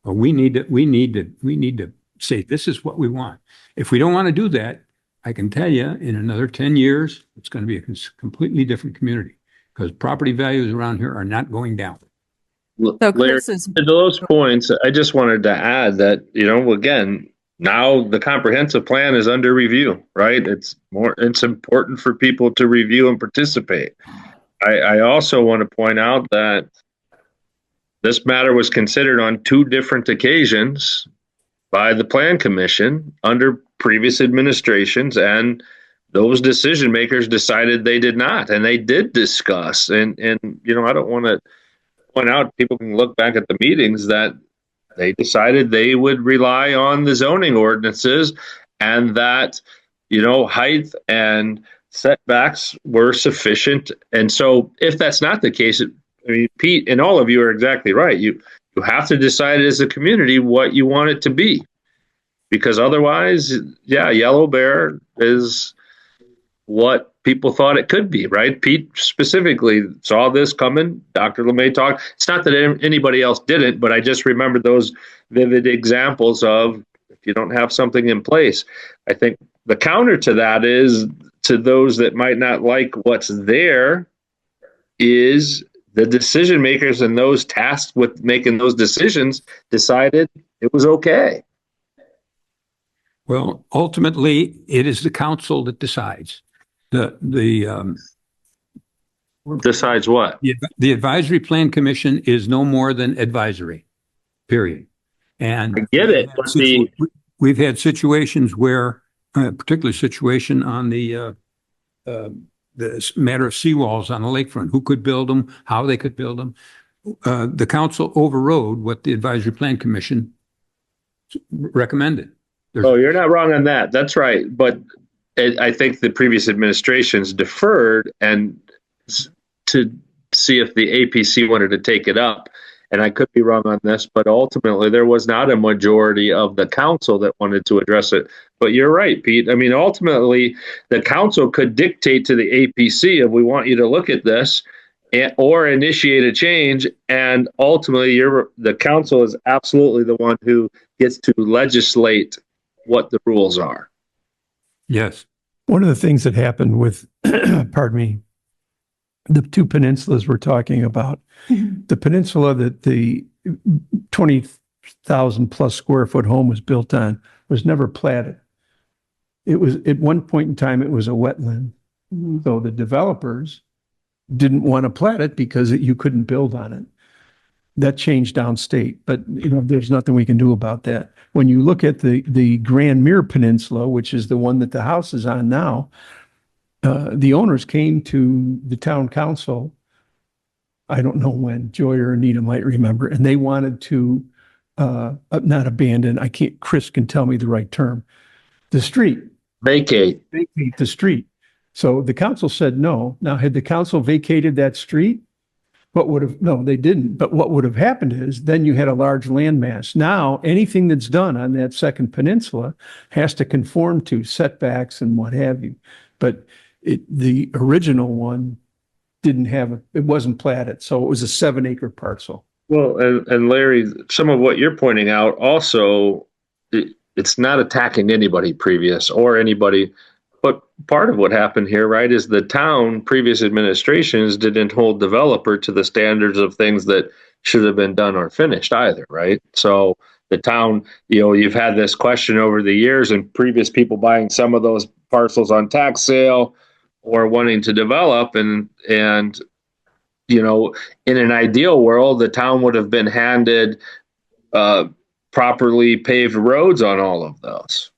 But we need to say, this is what we want. If we don't want to do that, I can tell you in another 10 years, it's going to be a completely different community because property values around here are not going down. Larry, to those points, I just wanted to add that, again, now the comprehensive plan is under review, right? It's important for people to review and participate. I also want to point out that this matter was considered on 2 different occasions by the Plan Commission under previous administrations, and those decision makers decided they did not, and they did discuss. And I don't want to point out, people can look back at the meetings that they decided they would rely on the zoning ordinances, and that height and setbacks were sufficient. And so if that's not the case, Pete and all of you are exactly right. You have to decide as a community what you want it to be, because otherwise, Yellow Bear is what people thought it could be, right? Pete specifically saw this coming. Dr. LeMay talked. It's not that anybody else didn't, but I just remember those vivid examples of if you don't have something in place. I think the counter to that is, to those that might not like what's there, is the decision makers and those tasked with making those decisions decided it was okay. Well, ultimately, it is the council that decides. Decides what? The Advisory Plan Commission is no more than advisory, period. And I get it, but we've had situations where, a particular situation on the matter of seawalls on the lakefront, who could build them, how they could build them. The council overrode what the Advisory Plan Commission recommended. You're not wrong on that. That's right. But I think the previous administrations deferred and to see if the APC wanted to take it up. And I could be wrong on this, but ultimately there was not a majority of the council that wanted to address it. But you're right, Pete. Ultimately the council could dictate to the APC, if we want you to look at this, or initiate a change. And ultimately, the council is absolutely the one who gets to legislate what the rules are. Yes. One of the things that happened with, pardon me, the two peninsulas we're talking about, the peninsula that the 20,000 plus square foot home was built on was never platted. It was, at one point in time, it was a wetland. So the developers didn't want to plat it because you couldn't build on it. That changed downstate, but there's nothing we can do about that. When you look at the Grand Mirror Peninsula, which is the one that the house is on now, the owners came to the town council. I don't know when, Joy or Anita might remember, and they wanted to not abandon. Chris can tell me the right term. The street. Vacate the street. So the council said no. Now, had the council vacated that street, no, they didn't. But what would have happened is then you had a large landmass. Now, anything that's done on that second peninsula has to conform to setbacks and what have you. But the original one it wasn't platted. So it was a 7-acre parcel. Well, and Larry, some of what you're pointing out also, it's not attacking anybody previous or anybody. But part of what happened here, right, is the town, previous administrations didn't hold developer to the standards of things that should have been done or finished either, right? So the town, you've had this question over the years and previous people buying some of those parcels on tax sale or wanting to develop and in an ideal world, the town would have been handed properly paved roads on all of those.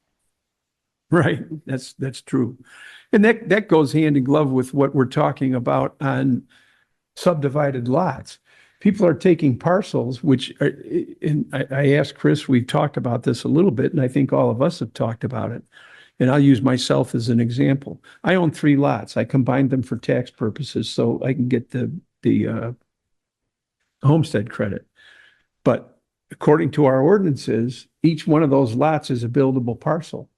Right. That's true. And that goes hand in glove with what we're talking about on subdivided lots. People are taking parcels, and I asked Chris, we've talked about this a little bit, and I think all of us have talked about it. And I'll use myself as an example. I own 3 lots. I combined them for tax purposes so I can get the homestead credit. But according to our ordinances, each one of those lots is a buildable parcel.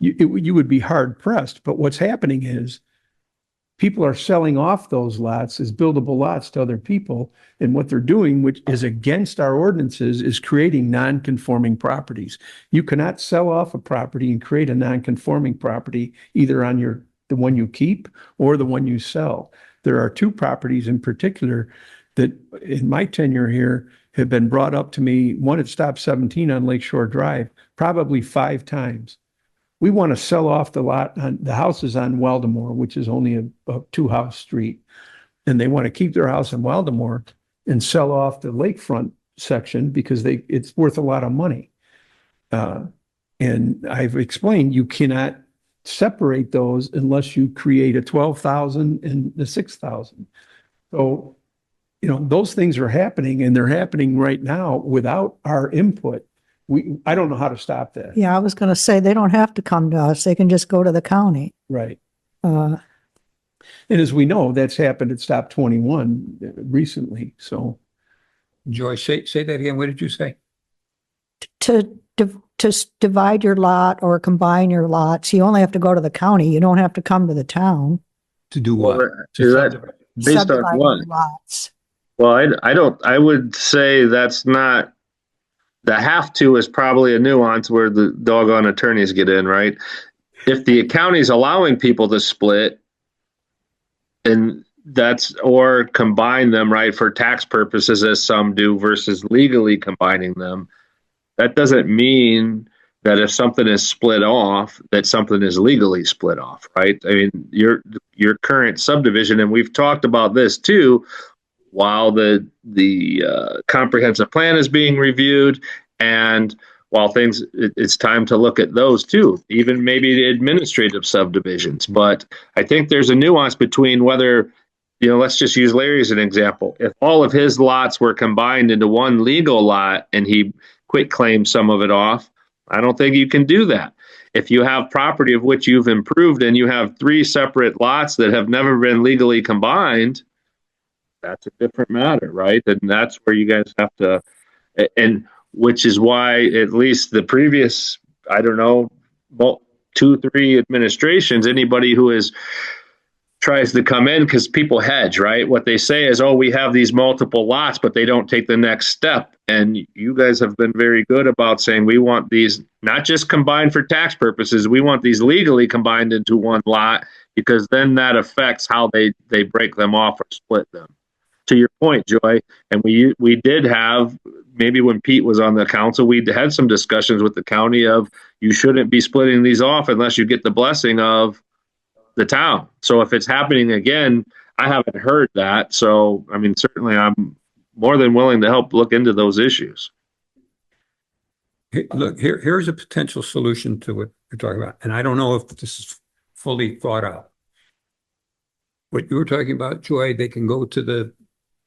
You would be hard pressed, but what's happening is people are selling off those lots as buildable lots to other people. And what they're doing, which is against our ordinances, is creating non-conforming properties. You cannot sell off a property and create a non-conforming property either on the one you keep or the one you sell. There are 2 properties in particular that in my tenure here have been brought up to me. One at Stop 17 on Lakeshore Drive, probably 5 times. We want to sell off the lot on the houses on Waldemore, which is only a 2-house street. And they want to keep their house in Waldemore and sell off the lakefront section because it's worth a lot of money. And I've explained you cannot separate those unless you create a 12,000 and the 6,000. So, those things are happening and they're happening right now without our input. I don't know how to stop that. Yeah, I was going to say, they don't have to come to us. They can just go to the county. Right. And as we know, that's happened at Stop 21 recently. So, Joy, say that again. What did you say? To divide your lot or combine your lots, you only have to go to the county. You don't have to come to the town. To do what? Is that based on Subdivide what? your lots. Well, I would say that's not. The have to is probably a nuance where the doggone attorneys get in, right? If the county's allowing people to split and or combine them, right, for tax purposes as some do versus legally combining them, that doesn't mean that if something is split off, that something is legally split off, right? I mean, your current subdivision, and we've talked about this too, while the comprehensive plan is being reviewed, and while it's time to look at those too, even maybe the administrative subdivisions. But I think there's a nuance between whether, let's just use Larry as an example. If all of his lots were combined into one legal lot and he quit claimed some of it off, I don't think you can do that. If you have property of which you've improved and you have 3 separate lots that have never been legally combined, that's a different matter, right? And that's where you guys have to, and which is why at least the previous, 2-3 administrations, anybody who has tries to come in because people hedge, right? What they say is, oh, we have these multiple lots, but they don't take the next step. And you guys have been very good about saying we want these not just combined for tax purposes, we want these legally combined into one lot, because then that affects how they break them off or split them. To your point, Joy, and we did have, maybe when Pete was on the council, we had some discussions with the county of you shouldn't be splitting these off unless you get the blessing of the town. So if it's happening again, I haven't heard that. So, I mean, certainly I'm more than willing to help look into those issues. Hey, look, here's a potential solution to what you're talking about. And I don't know if this is fully thought out. What you were talking about, Joy, they can go to the,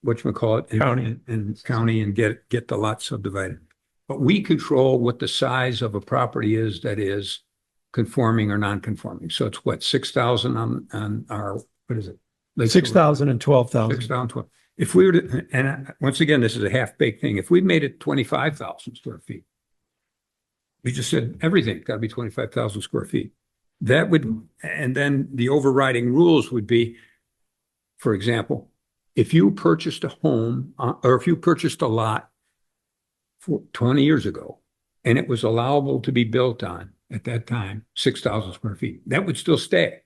whatchamacallit, County. and county and get the lot subdivided. But we control what the size of a property is that is conforming or non-conforming. So it's what, 6,000 on our, what is it? 6,000 and 12,000. 6,000, 12. If we were to, and once again, this is a half-baked thing. If we made it 25,000 square feet, we just said everything got to be 25,000 square feet. That would, and then the overriding rules would be, for example, if you purchased a home or if you purchased a lot 20 years ago and it was allowable to be built on at that time, 6,000 square feet, that would still stay.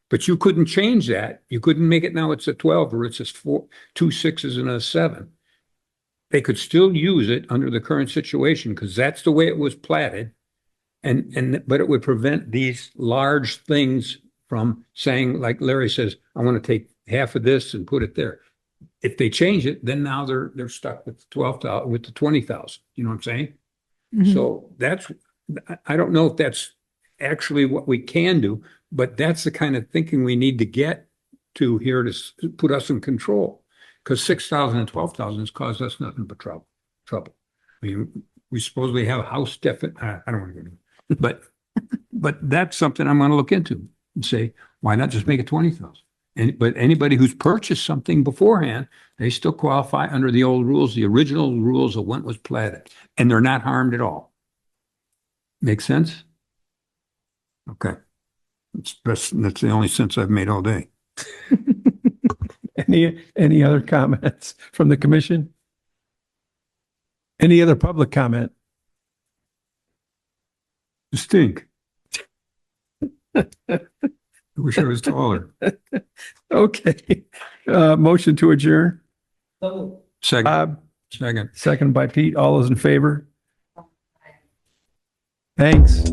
But you couldn't change that. You couldn't make it now it's a 12 or it's a 2 6s and a 7. They could still use it under the current situation because that's the way it was platted. But it would prevent these large things from saying, like Larry says, I want to take half of this and put it there. If they change it, then now they're stuck with 12,000, with the 20,000. You know what I'm saying? Mhm. So I don't know if that's actually what we can do, but that's the kind of thinking we need to get to here to put us in control. Because 6,000 and 12,000 has caused us nothing but trouble. I mean, we supposedly have a house deficit. I don't want to go into it. But that's something I'm going to look into and say, why not just make it 20,000? But anybody who's purchased something beforehand, they still qualify under the old rules, the original rules of when it was platted, and they're not harmed at all. Make sense? Okay. That's the only sense I've made all day. Any other comments from the commission? Any other public comment? Stink. I wish I was taller. Okay. Motion to adjourn. Second. Second by Pete. All those in favor? Thanks.